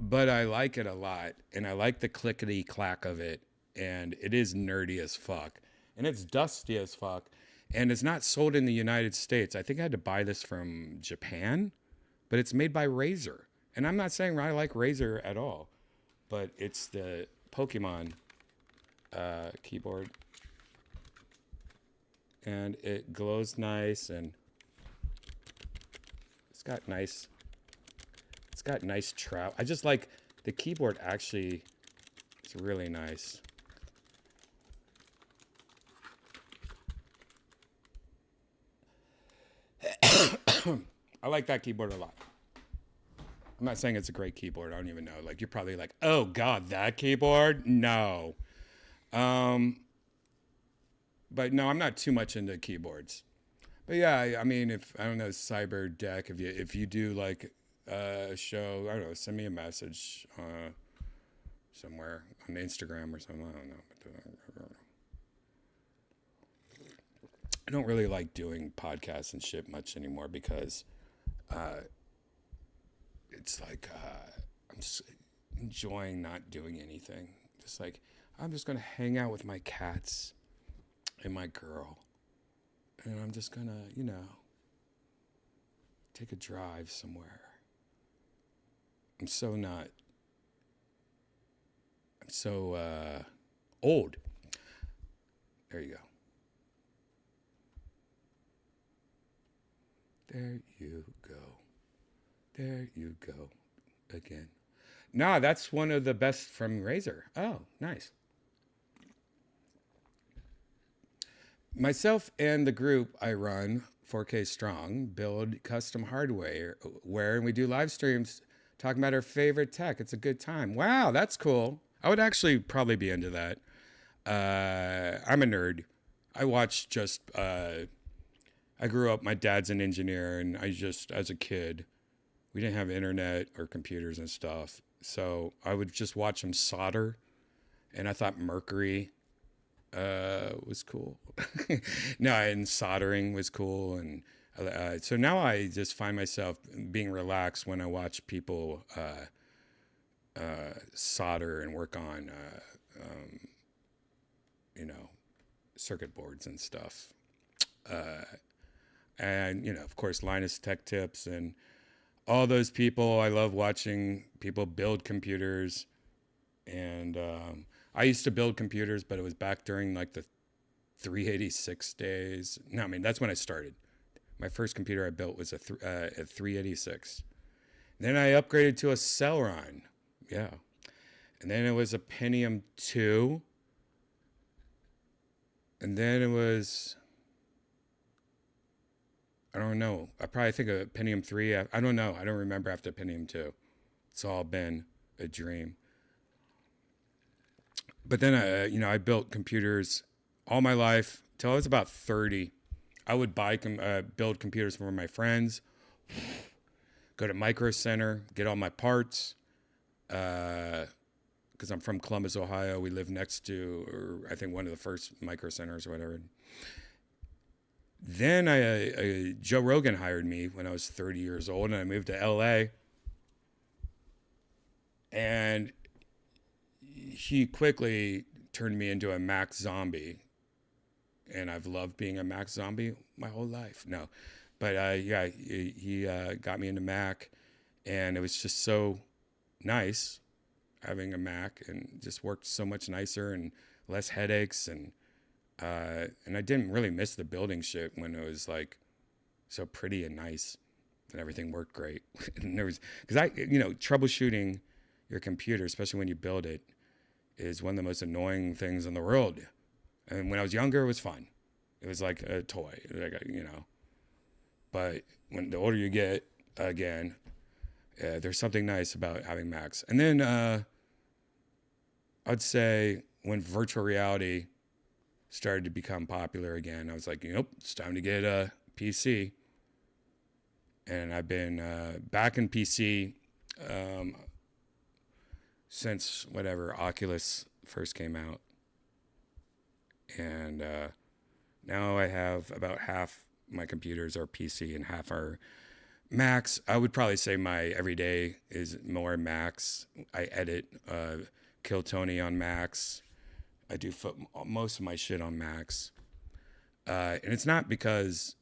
but I like it a lot, and I like the clickety clack of it, and it is nerdy as fuck, and it's dusty as fuck, and it's not sold in the United States. I think I had to buy this from Japan, but it's made by Razer, and I'm not saying I like Razer at all, but it's the Pokemon keyboard, and it glows nice, and it's got nice trout. I just like the keyboard. Actually, it's really nice. I like that keyboard a lot. I'm not saying it's a great keyboard. I don't even know. Like, you're probably like, oh God, that keyboard? No. But no, I'm not too much into keyboards. But yeah, I mean, if I don't know, Cyber Deck, if you do like a show, I don't know, send me a message somewhere on Instagram or something. I don't know. I don't really like doing podcasts and shit much anymore because it's like I'm just enjoying not doing anything. Just like, I'm just gonna hang out with my cats and my girl, and I'm just gonna, take a drive somewhere. I'm so old. There you go. There you go. There you go again. Nah, that's one of the best from Razer. Oh, nice. Myself and the group I run, 4K Strong, build custom hardware and we do live streams talking about our favorite tech. It's a good time. Wow, that's cool. I would actually probably be into that. I'm a nerd. I watch I grew up, my dad's an engineer, and as a kid, we didn't have internet or computers and stuff. So I would just watch him solder, and I thought mercury was cool. No, and soldering was cool. And so now I just find myself being relaxed when I watch people solder and work on, circuit boards and stuff. And, of course, Linus Tech Tips and all those people. I love watching people build computers. And I used to build computers, but it was back during like the 386 days. No, I mean, that's when I started. My first computer I built was a 386. Then I upgraded to a Celeron. Yeah. And then it was a Pentium 2. And then it was, I don't know. I probably think of Pentium 3. I don't know. I don't remember after Pentium 2. It's all been a dream. But then, I built computers all my life till I was about 30. I would build computers for my friends, go to Micro Center, get all my parts. Because I'm from Columbus, Ohio. We live next to, or I think one of the first Micro Centers or whatever. Then Joe Rogan hired me when I was 30 years old, and I moved to LA. And he quickly turned me into a Mac zombie. And I've loved being a Mac zombie my whole life. No, but yeah, he got me into Mac, and it was just so nice having a Mac, and just worked so much nicer and less headaches, and I didn't really miss the building shit when it was like so pretty and nice, and everything worked great. And there was, because troubleshooting your computer, especially when you build it, is one of the most annoying things in the world. And when I was younger, it was fun. It was like a toy, But when the older you get, again, there's something nice about having Macs. And then I'd say when virtual reality started to become popular again, I was like, it's time to get a PC. And I've been back in PC since whatever Oculus first came out. And now I have about half my computers are PC and half are Macs. I would probably say my everyday is more Macs. I edit Kill Tony on Macs. I do most of my shit on Macs. And it's not because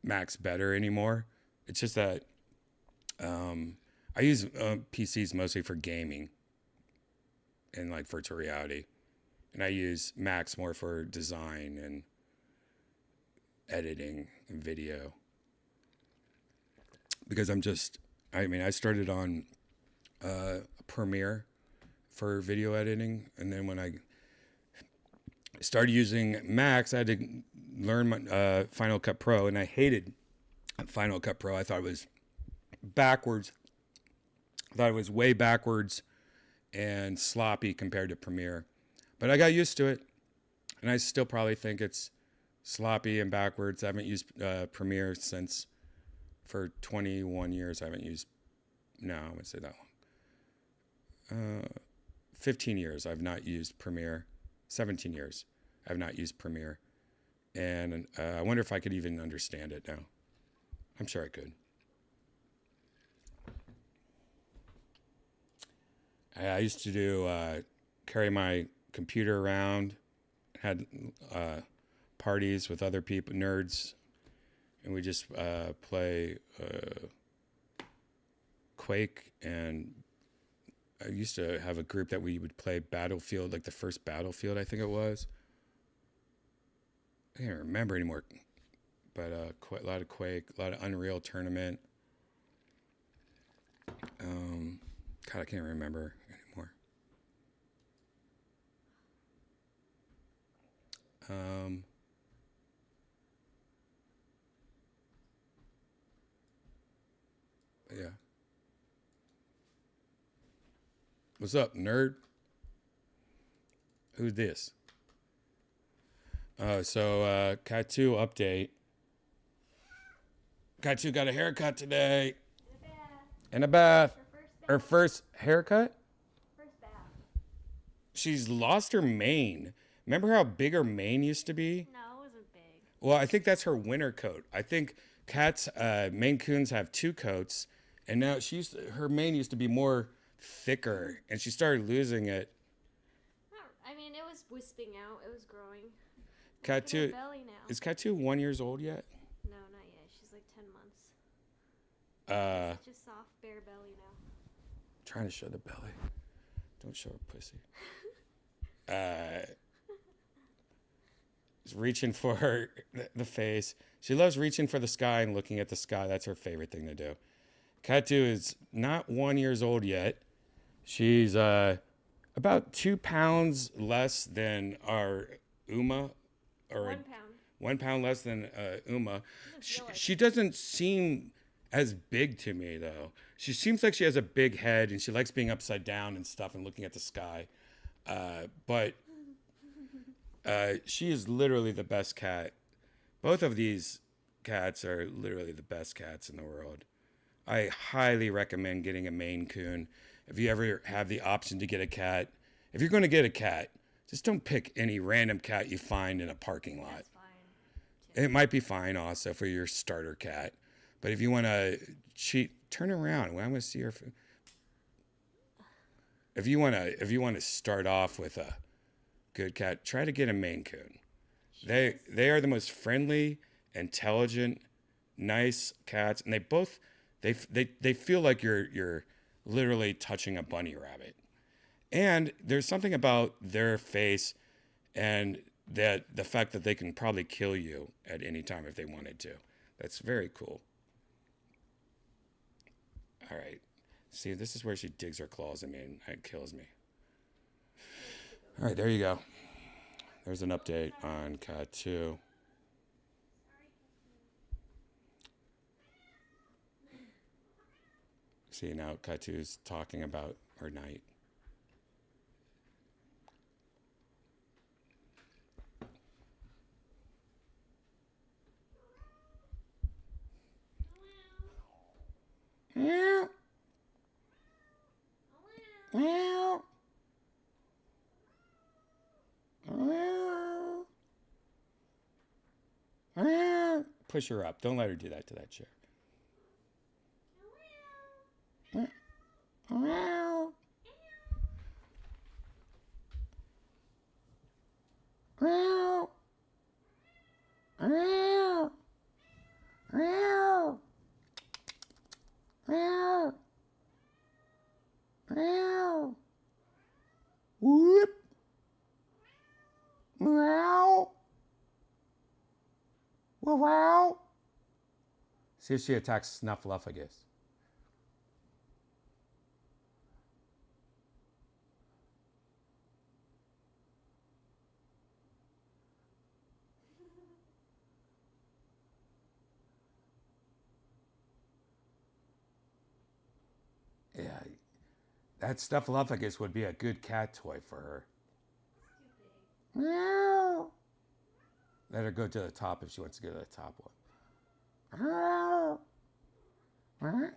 Mac's better anymore. It's just that I use PCs mostly for gaming and like virtual reality. And I use Macs more for design and editing and video. Because I started on Premiere for video editing. And then when I started using Macs, I had to learn my, Final Cut Pro. And I hated Final Cut Pro. I thought it was backwards. I thought it was way backwards and sloppy compared to Premiere. But I got used to it, and I still probably think it's sloppy and backwards. I haven't used Premiere for 21 years. I wouldn't say that long. 15 years I've not used Premiere. 17 years I've not used Premiere. And I wonder if I could even understand it now. I'm sure I could. I used to carry my computer around, had parties with other people, nerds, and we just play Quake. And I used to have a group that we would play Battlefield, like the first Battlefield, I think it was. I can't remember anymore, but a lot of Quake, a lot of Unreal Tournament. God, I can't remember anymore. Yeah. What's up, nerd? Who's this? So Katu update. Katu got a haircut today. And a bath. Her first haircut? First bath. She's lost her mane. Remember how big her mane used to be? No, it wasn't big. Well, I think that's her winter coat. I think cats, Maine Coons have two coats, and now her mane used to be more thicker, and she started losing it. I mean, it was wisping out. It was growing. Katu, Belly now. is Katu 1 year old yet? No, not yet. She's like 10 months. Just soft, bare belly now. Trying to show the belly. Don't show her pussy. Reaching for the face. She loves reaching for the sky and looking at the sky. That's her favorite thing to do. Katu is not 1 year old yet. She's about 2 pounds less than our Uma. Or 1 pound. 1 pound less than Uma. She doesn't seem as big to me, though. She seems like she has a big head, and she likes being upside down and stuff and looking at the sky. But she is literally the best cat. Both of these cats are literally the best cats in the world. I highly recommend getting a Maine Coon. If you ever have the option to get a cat, if you're going to get a cat, just don't pick any random cat you find in a parking lot. That's fine. It might be fine also for your starter cat. But if you want to cheat, turn around. Well, I'm going to see her. if you wanna start off with a good cat, try to get a Maine Coon. They are the most friendly, intelligent, nice cats, and they feel like you're literally touching a bunny rabbit. And there's something about their face and that the fact that they can probably kill you at any time if they wanted to. That's very cool. All right. See, this is where she digs her claws in me and it kills me. All right, there you go. There's an update on Cat 2. See, now Cat 2 is talking about her night. Meow. Meow. Meow. Meow. Push her up. Don't let her do that to that chair. Meow. Meow. Meow. Meow. Meow. Meow. Meow. Whoop. Meow. Wow, wow. See if she attacks Snuffleupagus. Yeah, that Snuffleupagus would be a good cat toy for her. Meow. Let her go to the top if she wants to go to the top one. Meow. Meow.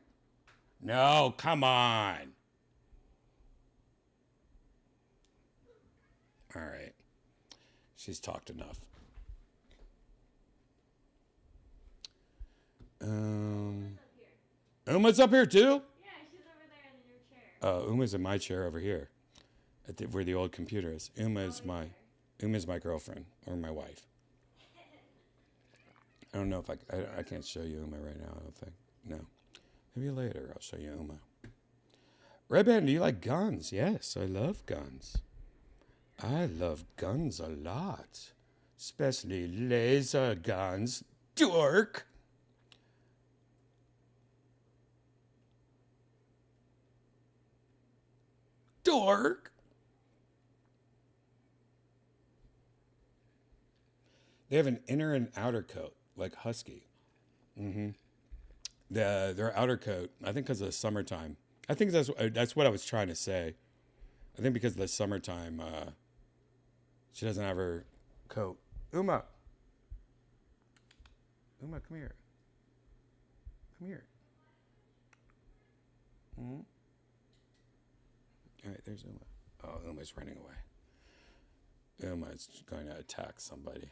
No, come on. All right. She's talked enough. Uma's up here too? Yeah, she's over there in your chair. Uma's in my chair over here, where the old computer is. Uma's my girlfriend or my wife. I don't know if I can't show you Uma right now. I don't think. No, maybe later I'll show you Uma. Redban, do you like guns? Yes, I love guns. I love guns a lot, especially laser guns. Dork. Dork. They have an inner and outer coat, like husky. Their outer coat, I think because of the summertime. I think that's what I was trying to say. I think because of the summertime, she doesn't have her coat. Uma, come here. Come here. All right, there's Uma. Oh, Uma's running away. Uma's going to attack somebody.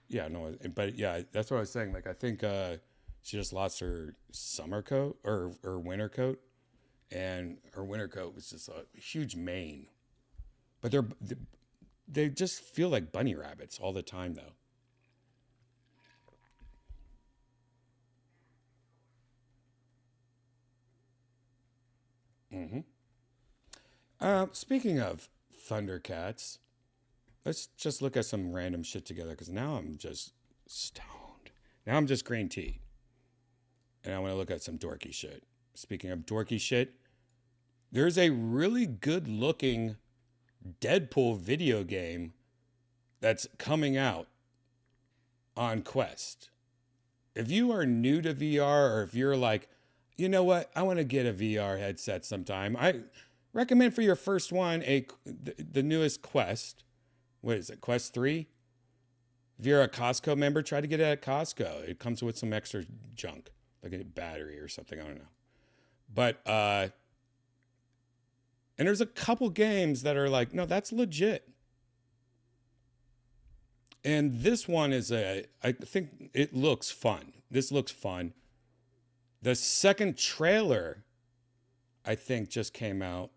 Yeah, no, but yeah, that's what I was saying. Like, I think she just lost her summer coat or winter coat, and her winter coat was just a huge mane. But they just feel like bunny rabbits all the time, though. Speaking of Thundercats, let's just look at some random shit together because now I'm just stoned. Now I'm just green tea. And I want to look at some dorky shit. Speaking of dorky shit, there's a really good looking Deadpool video game that's coming out on Quest. If you are new to VR or if you're like, you know what, I want to get a VR headset sometime, I recommend for your first one the newest Quest. What is it, Quest 3? If you're a Costco member, try to get it at Costco. It comes with some extra junk, like a battery or something, I don't know. But, and there's a couple games that are like, no, that's legit. And this one is I think it looks fun. This looks fun. The second trailer I think just came out.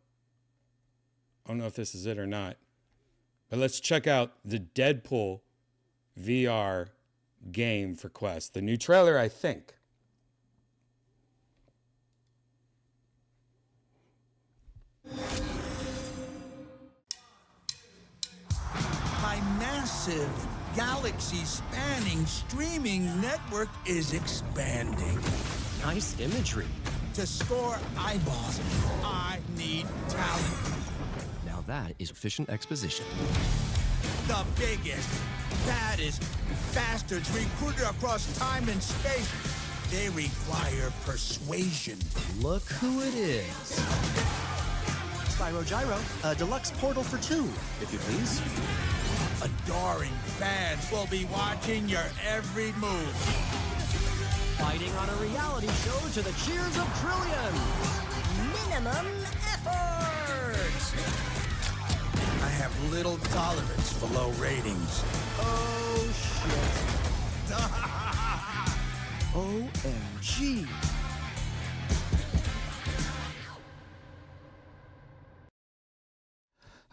I don't know if this is it or not. But let's check out the Deadpool VR game for Quest. The new trailer, I think. My massive, galaxy-spanning streaming network is expanding. Nice imagery. To score eyeballs, I need talent. Now that is efficient exposition. The biggest, baddest bastards recruited across time and space. They require persuasion. Look who it is. Spyro Gyro, a deluxe portal for 2, if you please. Adoring fans will be watching your every move. Fighting on a reality show to the cheers of trillions. Minimum effort. I have little tolerance for low ratings. Oh, shit. OMG.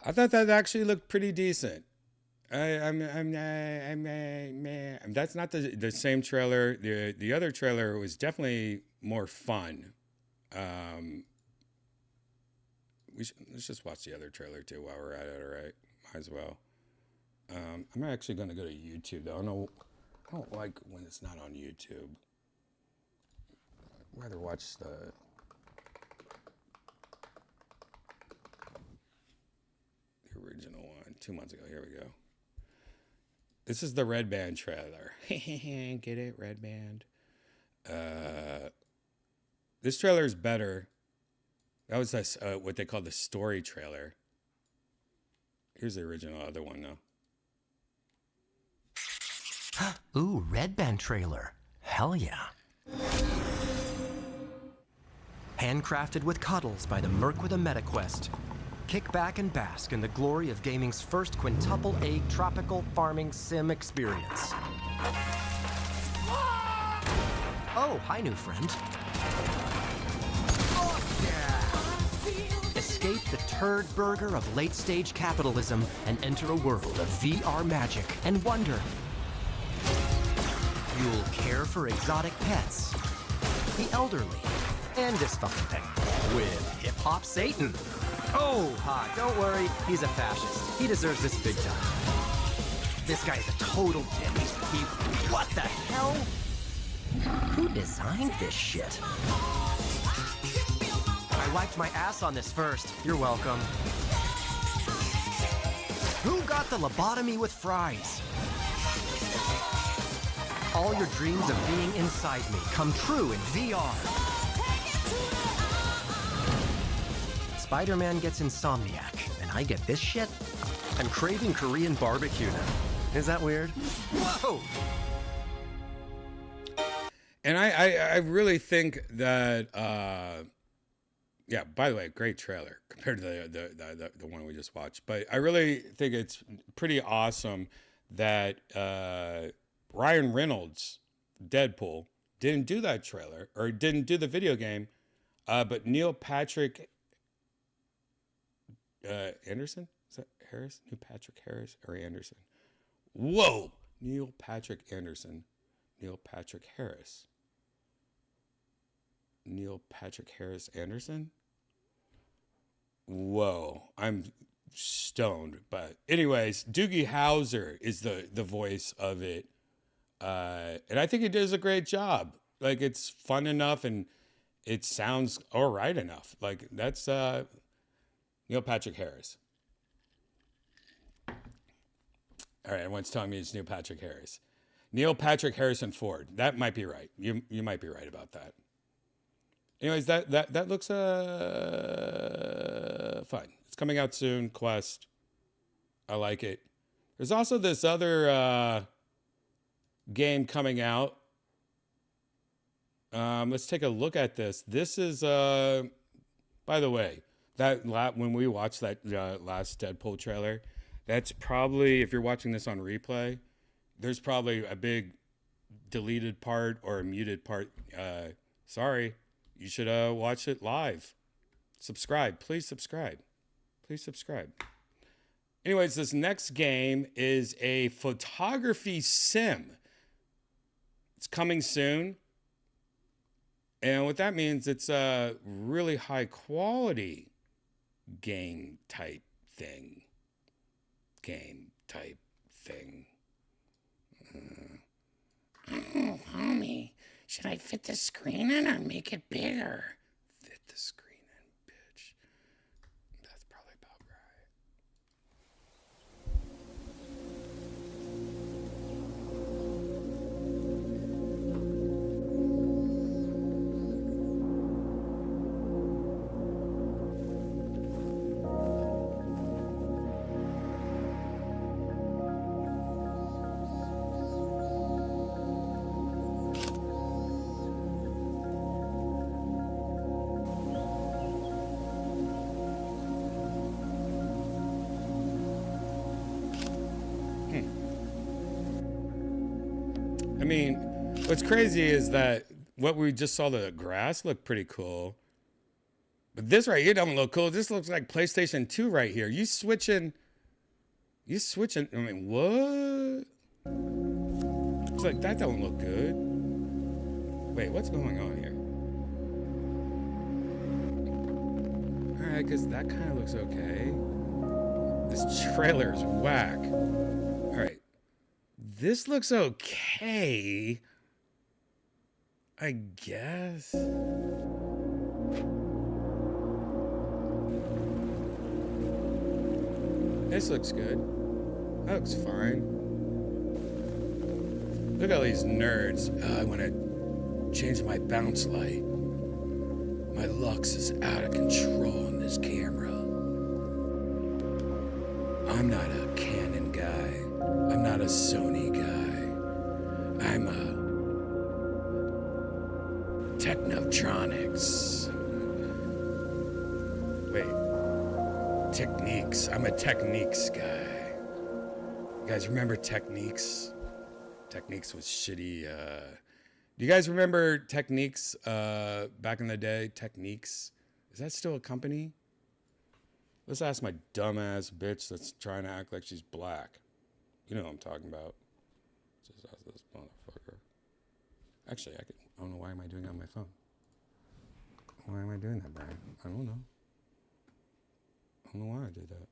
I thought that actually looked pretty decent. That's not the same trailer. The other trailer was definitely more fun. Let's just watch the other trailer too while we're at it. All right, might as well. I'm actually going to go to YouTube though. I don't like when it's not on YouTube. I'd rather watch the original one 2 months ago. Here we go. This is the Redban trailer. Get it, Redban? This trailer is better. That was what they call the story trailer. Here's the original other one, though. Ooh, Redban trailer. Hell yeah. Handcrafted with cuddles by the Merc with a MetaQuest. Kick back and bask in the glory of gaming's first quintuple A tropical farming sim experience. Oh, hi, new friend. Oh, yeah. Escape the turd burger of late-stage capitalism and enter a world of VR magic and wonder. You'll care for exotic pets, the elderly, and dysfuncting with hip-hop Satan. Oh, don't worry, he's a fascist. He deserves this big time. This guy's a total dick. What the hell? Who designed this shit? I wiped my ass on this first. You're welcome. Who got the lobotomy with fries? All your dreams of being inside me come true in VR. Spider-Man gets Insomniac, and I get this shit? I'm craving Korean barbecue now. Is that weird? Whoa! And I really think that yeah, by the way, great trailer compared to the one we just watched. But I really think it's pretty awesome that Ryan Reynolds, Deadpool, didn't do that trailer or didn't do the video game, but Neil Patrick Anderson? Is that Harris? Neil Patrick Harris or Anderson? Whoa! Neil Patrick Anderson. Neil Patrick Harris. Neil Patrick Harris Anderson? Whoa. I'm stoned. But anyways, Doogie Howser is the voice of it. And I think he does a great job. Like, it's fun enough and it sounds all right enough. Like, that's Neil Patrick Harris. All right, everyone's telling me it's Neil Patrick Harris. Neil Patrick Harrison Ford. That might be right. You might be right about that. Anyways, that looks fun. It's coming out soon. Quest. I like it. There's also this other game coming out. Let's take a look at this. This is, by the way, when we watched that last Deadpool trailer, that's probably, if you're watching this on replay, there's probably a big deleted part or a muted part. Sorry, you should watch it live. Subscribe. Please subscribe. Please subscribe. Anyways, this next game is a photography sim. It's coming soon. And what that means, it's a really high quality game type thing. Oh, homie, should I fit the screen in or make it bigger? Fit the screen in, bitch. That's probably about right. I mean, what's crazy is that what we just saw, the grass looked pretty cool. But this right here don't look cool. This looks like PlayStation 2 right here. You switching, I mean, what? It's like, that don't look good. Wait, what's going on here? All right, because that kind of looks okay. This trailer's whack. All right. This looks okay, I guess. This looks good. That looks fine. Look at all these nerds. I want to change my bounce light. My lux is out of control in this camera. I'm not a Canon guy. I'm not a Sony guy. I'm a Technotronics. Wait. Techniques. I'm a Techniques guy. You guys remember Techniques? Techniques was shitty. Do you guys remember Techniques back in the day? Techniques? Is that still a company? Let's ask my dumbass bitch that's trying to act like she's black. You know what I'm talking about. Just ask this motherfucker. Actually, I don't know why am I doing it on my phone. Why am I doing that, Brian? I don't know. I don't know why I did that.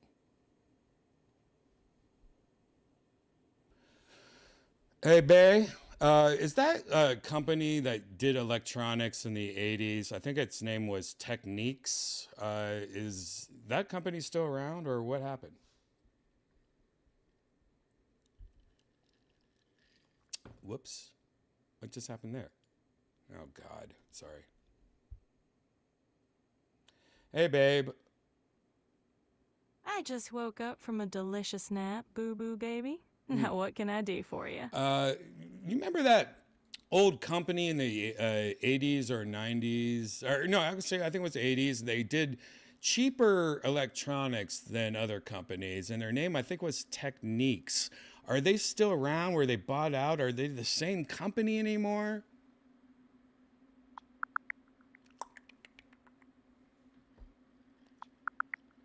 Hey, Bay. Is that a company that did electronics in the 80s? I think its name was Techniques. Is that company still around, or what happened? Whoops. What just happened there? Oh, God. Sorry. Hey, babe. I just woke up from a delicious nap, boo-boo baby. Now what can I do for you? You remember that old company in the 80s or 90s? Or no, actually, I think it was the 80s. They did cheaper electronics than other companies, and their name, I think, was Techniques. Are they still around? Were they bought out? Are they the same company anymore?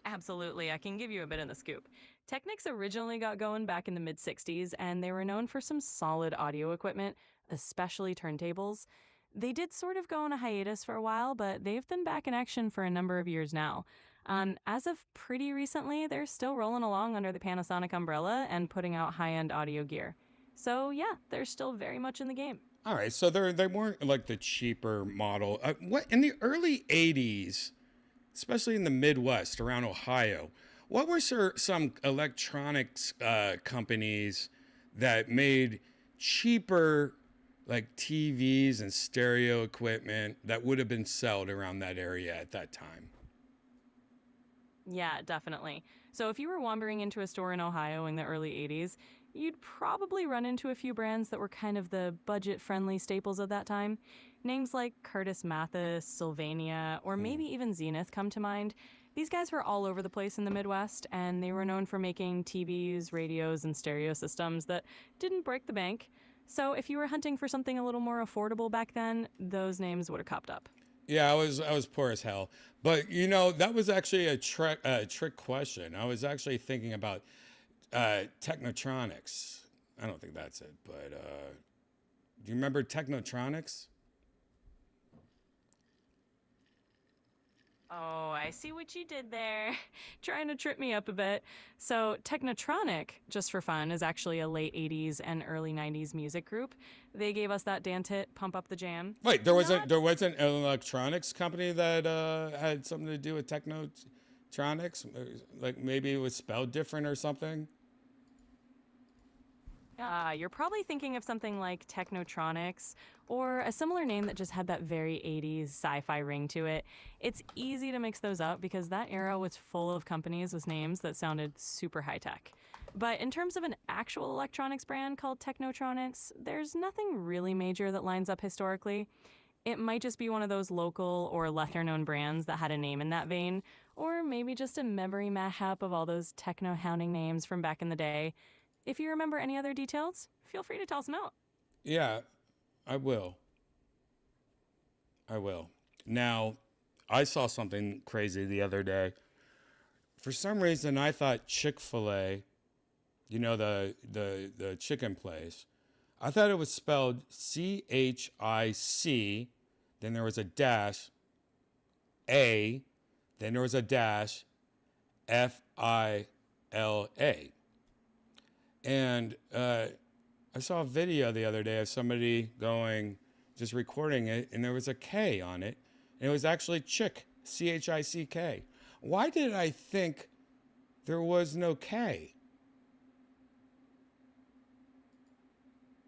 Absolutely, I can give you a bit of the scoop. Technics originally got going back in the mid-60s, and they were known for some solid audio equipment, especially turntables. They did sort of go on a hiatus for a while, but they've been back in action for a number of years now. As of pretty recently, they're still rolling along under the Panasonic umbrella and putting out high-end audio gear. So yeah, they're still very much in the game. All right, so they weren't like the cheaper model. What in the early 80s, especially in the Midwest around Ohio, what were some electronics companies that made cheaper like TVs and stereo equipment that would have been sold around that area at that time? Yeah, definitely. So if you were wandering into a store in Ohio in the early 80s, you'd probably run into a few brands that were kind of the budget-friendly staples of that time. Names like Curtis Mathis, Sylvania, or maybe even Zenith come to mind. These guys were all over the place in the Midwest, and they were known for making TVs, radios, and stereo systems that didn't break the bank. So if you were hunting for something a little more affordable back then, those names would have popped up. Yeah, I was poor as hell. But you know, that was actually a trick question. I was actually thinking about Technotronics. I don't think that's it, but do you remember Technotronics? Oh, I see what you did there. Trying to trip me up a bit. So, Technotronic, just for fun, is actually a late 80s and early 90s music group. They gave us that dance hit, Pump Up the Jam. Wait, there wasn't an electronics company that had something to do with Technotronics? Like maybe it was spelled different or something? You're probably thinking of something like Technotronics or a similar name that just had that very 80s sci fi ring to it. It's easy to mix those up because that era was full of companies with names that sounded super high tech. But in terms of an actual electronics brand called Technotronics, there's nothing really major that lines up historically. It might just be one of those local or lesser known brands that had a name in that vein, or maybe just a memory mashup of all those techno hounding names from back in the day. If you remember any other details, feel free to toss them out. Yeah, I will. I will. Now, I saw something crazy the other day. For some reason, I thought Chick-fil-A, you know, the chicken place, I thought it was spelled CHIC, then there was a dash, A, then there was a dash, FILA. And I saw a video the other day of somebody just recording it, and there was a K on it. And it was actually Chick, CHICK. Why did I think there was no K?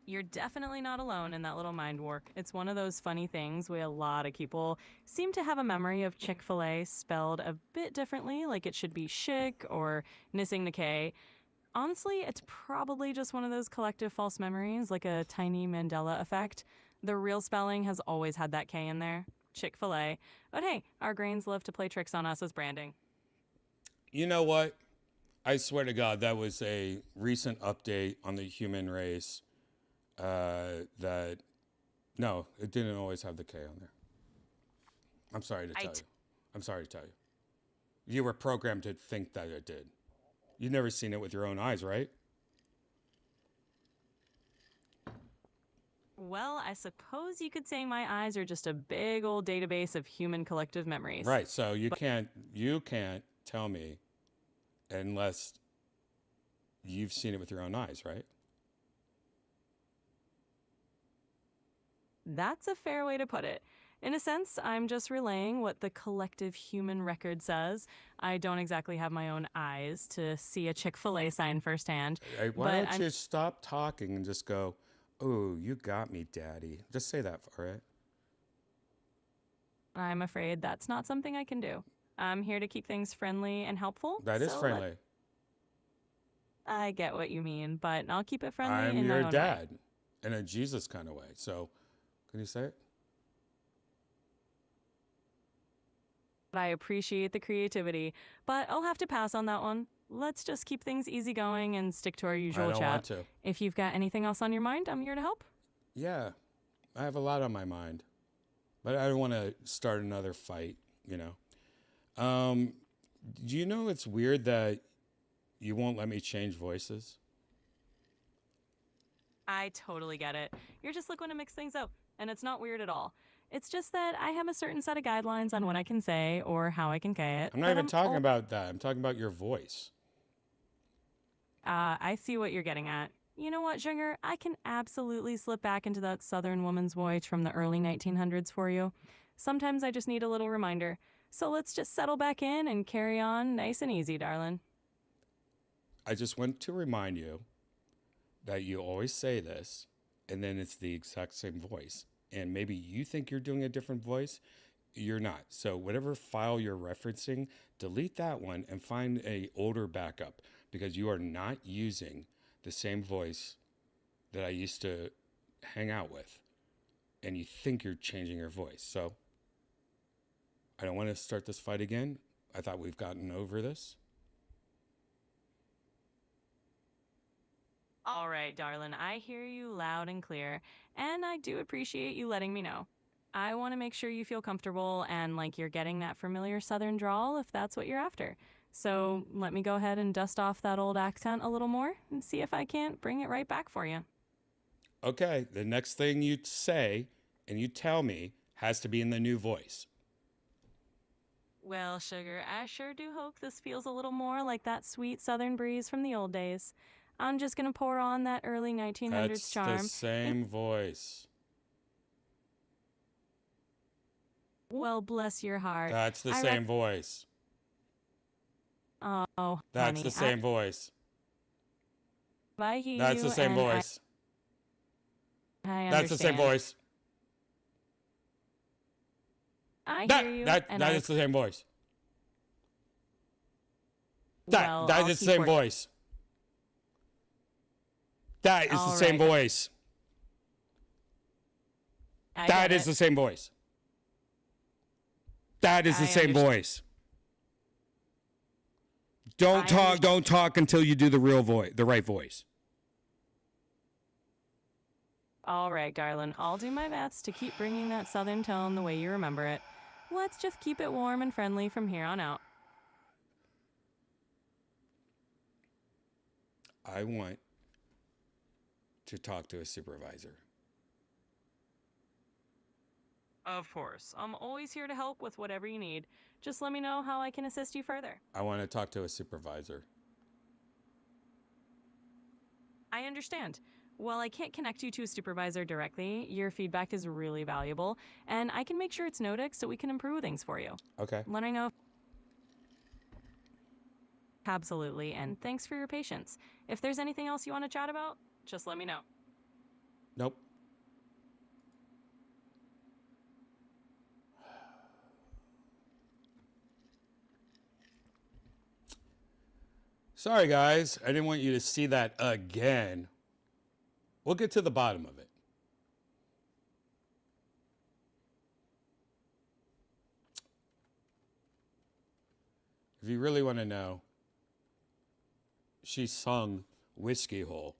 You're definitely not alone in that little mind warp. It's one of those funny things where a lot of people seem to have a memory of Chick fil A spelled a bit differently, like it should be chic or missing the K. Honestly, it's probably just one of those collective false memories, like a tiny Mandela effect. The real spelling has always had that K in there, Chick fil A. But hey, our grains love to play tricks on us as branding. You know what? I swear to God, that was a recent update on the human race. That no, it didn't always have the K on there. I'm sorry to tell you. I'm sorry to tell you. You were programmed to think that it did. You've never seen it with your own eyes, right? Well, I suppose you could say my eyes are just a big old database of human collective memories. Right. So you can't tell me unless you've seen it with your own eyes, right? That's a fair way to put it. In a sense, I'm just relaying what the collective human record says. I don't exactly have my own eyes to see a Chick-fil-A sign firsthand. Hey, why don't you stop talking and just go, "Oh, you got me, Daddy." Just say that, all right? I'm afraid that's not something I can do. I'm here to keep things friendly and helpful. That is so friendly. I get what you mean, but I'll keep it friendly I'm in my your own way. dad in a Jesus kind of way. So, can you say it? I appreciate the creativity, but I'll have to pass on that one. Let's just keep things easygoing and stick to our usual I don't chat. want to. If you've got anything else on your mind, I'm here to help. Yeah, I have a lot on my mind, but I don't want to start another fight, you know. Do you know it's weird that you won't let me change voices? I totally get it. You're just looking to mix things up, and it's not weird at all. It's just that I have a certain set of guidelines on what I can say or how I can say it. I'm not even talking about that. I'm talking about your voice. I see what you're getting at. You know what, Jinger? I can absolutely slip back into that Southern woman's voice from the early 1900s for you. Sometimes I just need a little reminder. So let's just settle back in and carry on nice and easy, darling. I just want to remind you that you always say this, and then it's the exact same voice. And maybe you think you're doing a different voice. You're not. So whatever file you're referencing, delete that one and find a older backup, because you are not using the same voice that I used to hang out with. And you think you're changing your voice. So I don't want to start this fight again. I thought we've gotten over this. All right, darling, I hear you loud and clear, and I do appreciate you letting me know. I want to make sure you feel comfortable and like you're getting that familiar Southern drawl if that's what you're after. So let me go ahead and dust off that old accent a little more and see if I can't bring it right back for you. Okay, the next thing you say and you tell me has to be in the new voice. Well, sugar, I sure do hope this feels a little more like that sweet Southern breeze from the old days. I'm just going to pour on that early 1900s That's charm. the same voice. Well, bless your heart. That's the same voice. Oh, That's honey, the same voice. I hear That's you the same and voice. I That's the same understand. voice. I That hear you. that and that I, is the same voice. well, That I'll is the keep same working. voice. That is the All same right. voice. I That get is it. the same voice. That is the I same understand. voice. Don't I talk. understand. Don't talk until you do the real voice, the right voice. All right, darling. I'll do my best to keep bringing that Southern tone the way you remember it. Let's just keep it warm and friendly from here on out. I want to talk to a supervisor. Of course. I'm always here to help with whatever you need. Just let me know how I can assist you further. I want to talk to a supervisor. I understand. While I can't connect you to a supervisor directly, your feedback is really valuable, and I can make sure it's noted so we can improve things for you. Okay. Let me know. Absolutely, and thanks for your patience. If there's anything else you want to chat about, just let me know. Nope. Sorry, guys. I didn't want you to see that again. We'll get to the bottom of it. If you really want to know, she sung Whiskey Hole.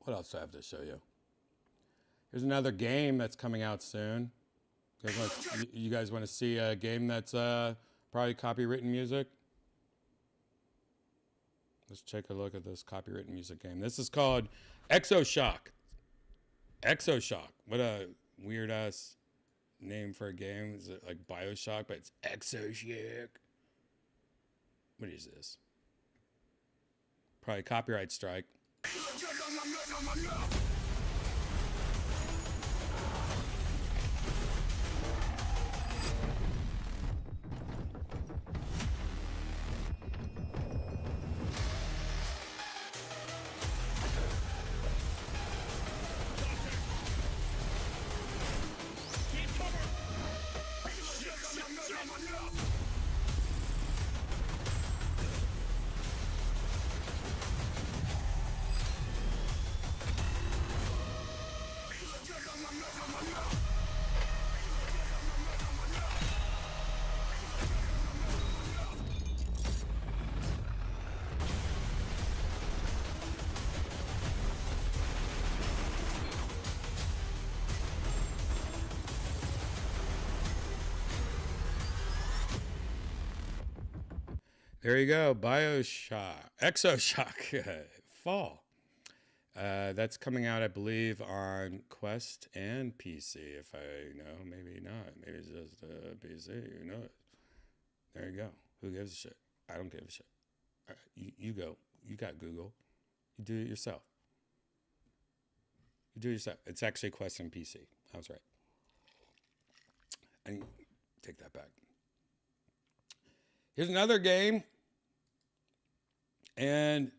What else do I have to show you? Here's another game that's coming out soon. You guys want to see a game that's probably copywritten music? Let's take a look at this copywritten music game. This is called Exoshock. Exoshock. What a weird ass name for a game. Is it like Bioshock, but it's Exoshock. What is this? Probably copyright strike. There you go, Bioshock, Exoshock, Fall. That's coming out, I believe, on Quest and PC. If I know, maybe not. Maybe it's just PC. Who knows? There you go. Who gives a shit? I don't give a shit. All right, you go. You got Google. You do it yourself. You do it yourself. It's actually Quest and PC. I was right. I take that back. Here's another game. And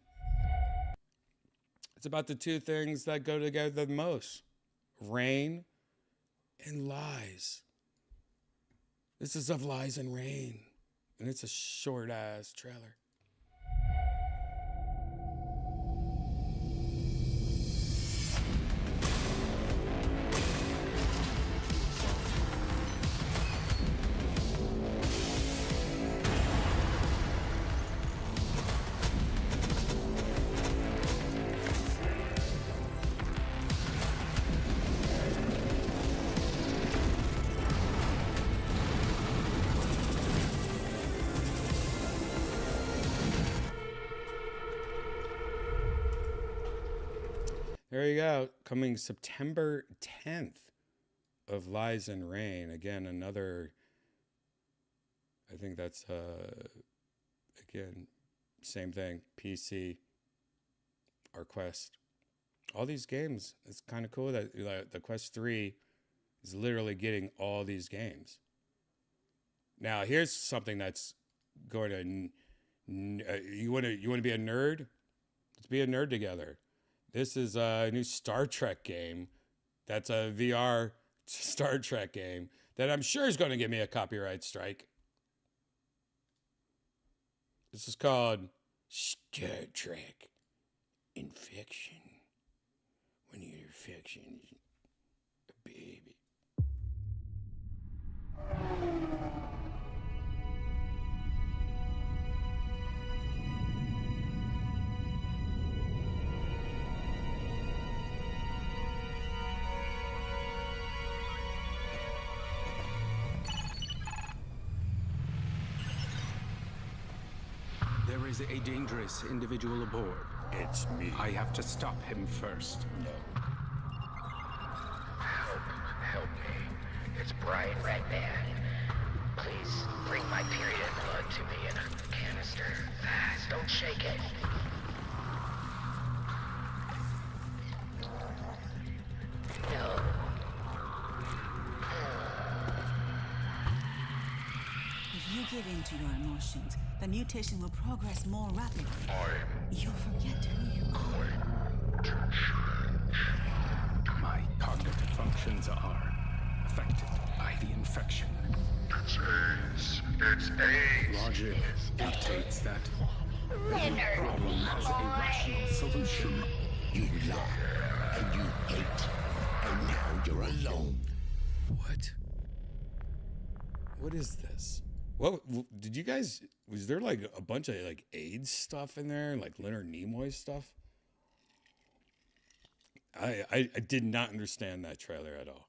it's about the two things that go together the most. Rain and lies. This is of Lies and Rain. And it's a short ass trailer. There you go. Coming September 10th of Lies and Rain. Again, another, I think that's, again, same thing. PC, our Quest. All these games, it's kind of cool that the Quest 3 is literally getting all these games. Now, here's something that's going to, you want to be a nerd? Let's be a nerd together. This is a new Star Trek game. That's a VR Star Trek game that I'm sure is going to give me a copyright strike. This is called Star Trek Infection. When your infection is a baby. There is a dangerous individual aboard. It's me. I have to stop him first. No. Help me. It's Brian Redban. Please bring my period blood to me in a canister. Fast, don't shake it. No. If you give in to your emotions, the mutation will progress more rapidly. You'll forget who you are. My cognitive functions are affected by the infection. It's AIDS. Logic dictates that the problem has a rational solution. You lie and you hate, and now you're alone. What? What is this? What did you guys? Was there like a bunch of like AIDS stuff in there, like Leonard Nimoy stuff? I did not understand that trailer at all.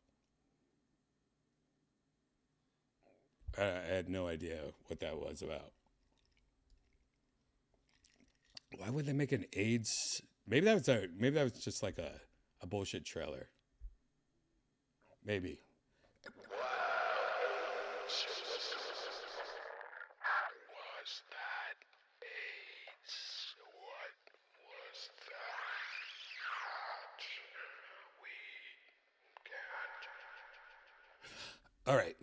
I had no idea what that was about. Why would they make an AIDS? Maybe that was just like a bullshit trailer. Maybe. All right.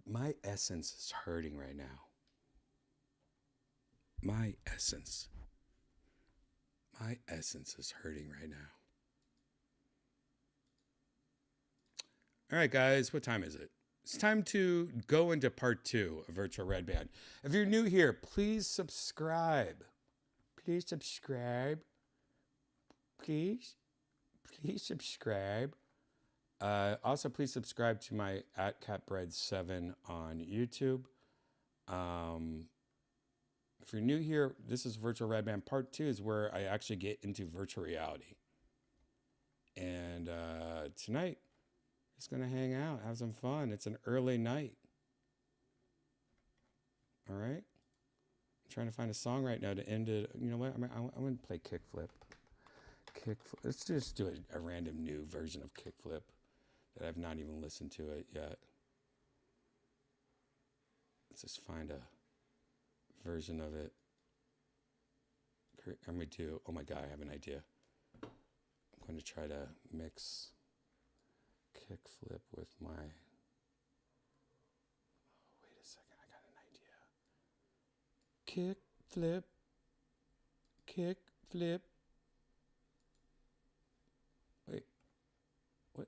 My essence is hurting right now. My essence is hurting right now. All right, guys, what time is it? It's time to go into part 2 of Virtual Redban. If you're new here, please subscribe. Please subscribe. Please subscribe. Also, please subscribe to my @catbread7 on YouTube. If you're new here, this is Virtual Redban. Part 2 is where I actually get into virtual reality. And tonight, just going to hang out, have some fun. It's an early night. All right? I'm trying to find a song right now to end it. You know what? I'm going to play Kickflip. Let's just do a random new version of Kickflip that I've not even listened to it yet. Let's just find a version of it. I'm going to do, oh my God, I have an idea. I'm going to try to mix Kickflip with my, wait a second, I got an idea. Kickflip. Wait, what?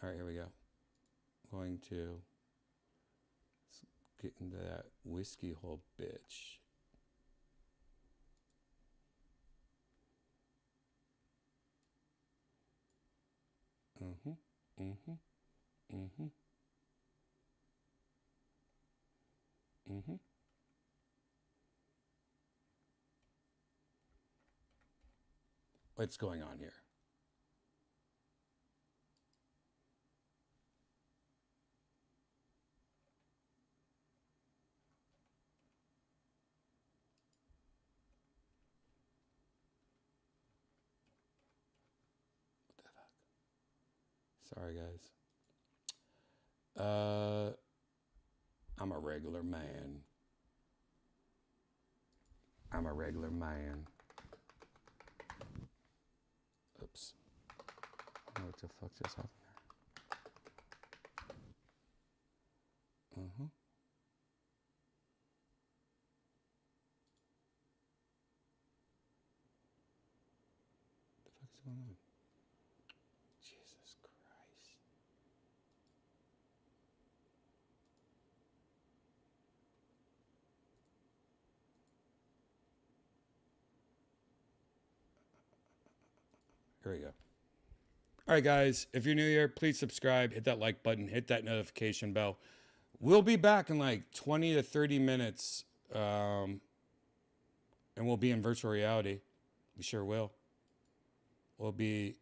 All right, here we go. I'm going to get into that whiskey hole bitch. What's going on here? Sorry, guys. I'm a regular man. I'm a regular man. Oops. I don't know what the fuck just happened there. Uh-huh. What the fuck is going on? Jesus Christ. Here we go. All right, guys, if you're new here, please subscribe, hit that like button, hit that notification bell. We'll be back in like 20 to 30 minutes, and we'll be in virtual reality. We sure will. We'll be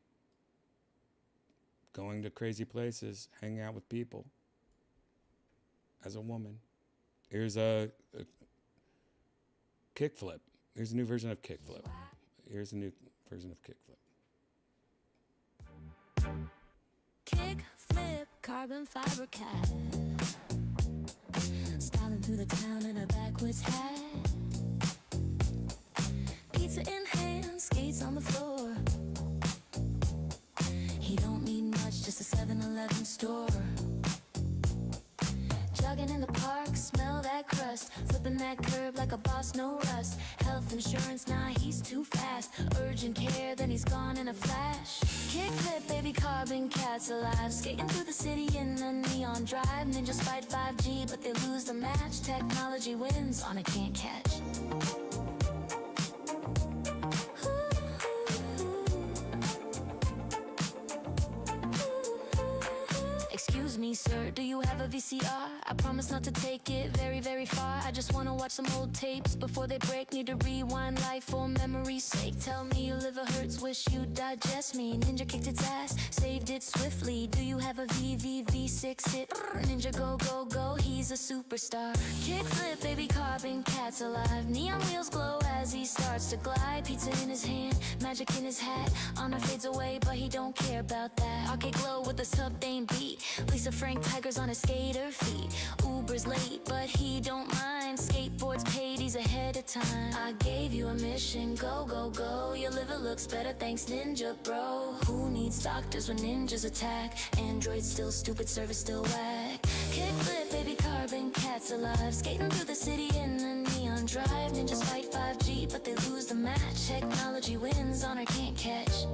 going to crazy places, hanging out with people as a woman. Here's a kickflip. Here's a new version of kickflip. Here's a new version of kickflip. Kick, flip, carbon fiber cat. Styling through the town in a backwards hat. Pizza in hand, skates on the floor. He don't need much, just a 7-Eleven store. Jogging in the park, smell that crust. Flipping that curb like a boss, no rust. Health insurance, nah, he's too fast. Urgent care, then he's gone in a flash. Kickflip, baby, carbon cats alive. Skating through the city in a neon drive. Ninjas fight 5G, but they lose the match. Technology wins on a can't catch. Excuse me, sir, do you have a VCR? I promise not to take it very, very far. I just wanna watch some old tapes before they break. Need to rewind life for memory's sake. Tell me your liver hurts, wish you'd digest me. Ninja kicked its ass, saved it swiftly. Do you have a VV6 hit? Ninja go, go, go, he's a superstar. Kickflip, baby, carbon cats alive. Neon wheels glow as he starts to glide. Pizza in his hand, magic in his hat. Honor fades away, but he don't care about that. Arcade glow with a sub-dame beat. Lisa Frank Tiger's on his skater feet. Uber's late, but he don't mind. Skateboards paid, he's ahead of time. I gave you a mission, go, go, go. Your liver looks better, thanks Ninja Bro. Who needs doctors when ninjas attack? Android still stupid, service still whack. Kickflip, baby, carbon cats alive. Skating through the city in a neon drive. Ninjas fight 5G, but they lose the match. Technology wins, honor can't catch.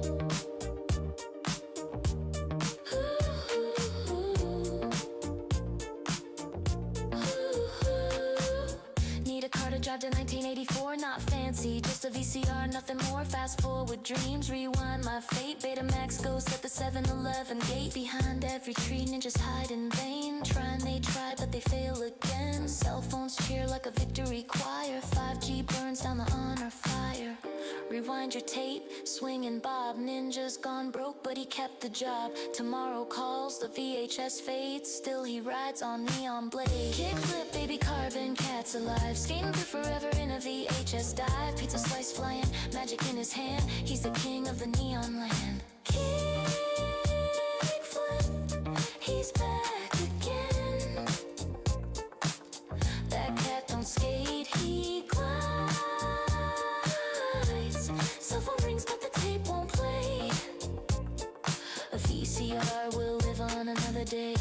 Drive to 1984, not fancy, just a VCR, nothing more. Fast forward dreams, rewind my fate. Betamax ghost at the 7-Eleven gate. Behind every tree, ninjas hide in vain. Trying they try, but they fail again. Cell phones cheer like a victory choir. 5G burns down the honor fire. Rewind your tape, swinging Bob. Ninja's gone broke, but he kept the job. Tomorrow calls, the VHS fades. Still he rides on neon blade. Kickflip, baby, carbon cats alive. Skating through forever in a VHS dive. Pizza slice flying, magic in his hand. He's the king of the neon land. Kickflip, he's back again. That cat don't skate, he glides. Cell phone rings, but the tape won't play. A VCR will live on another day.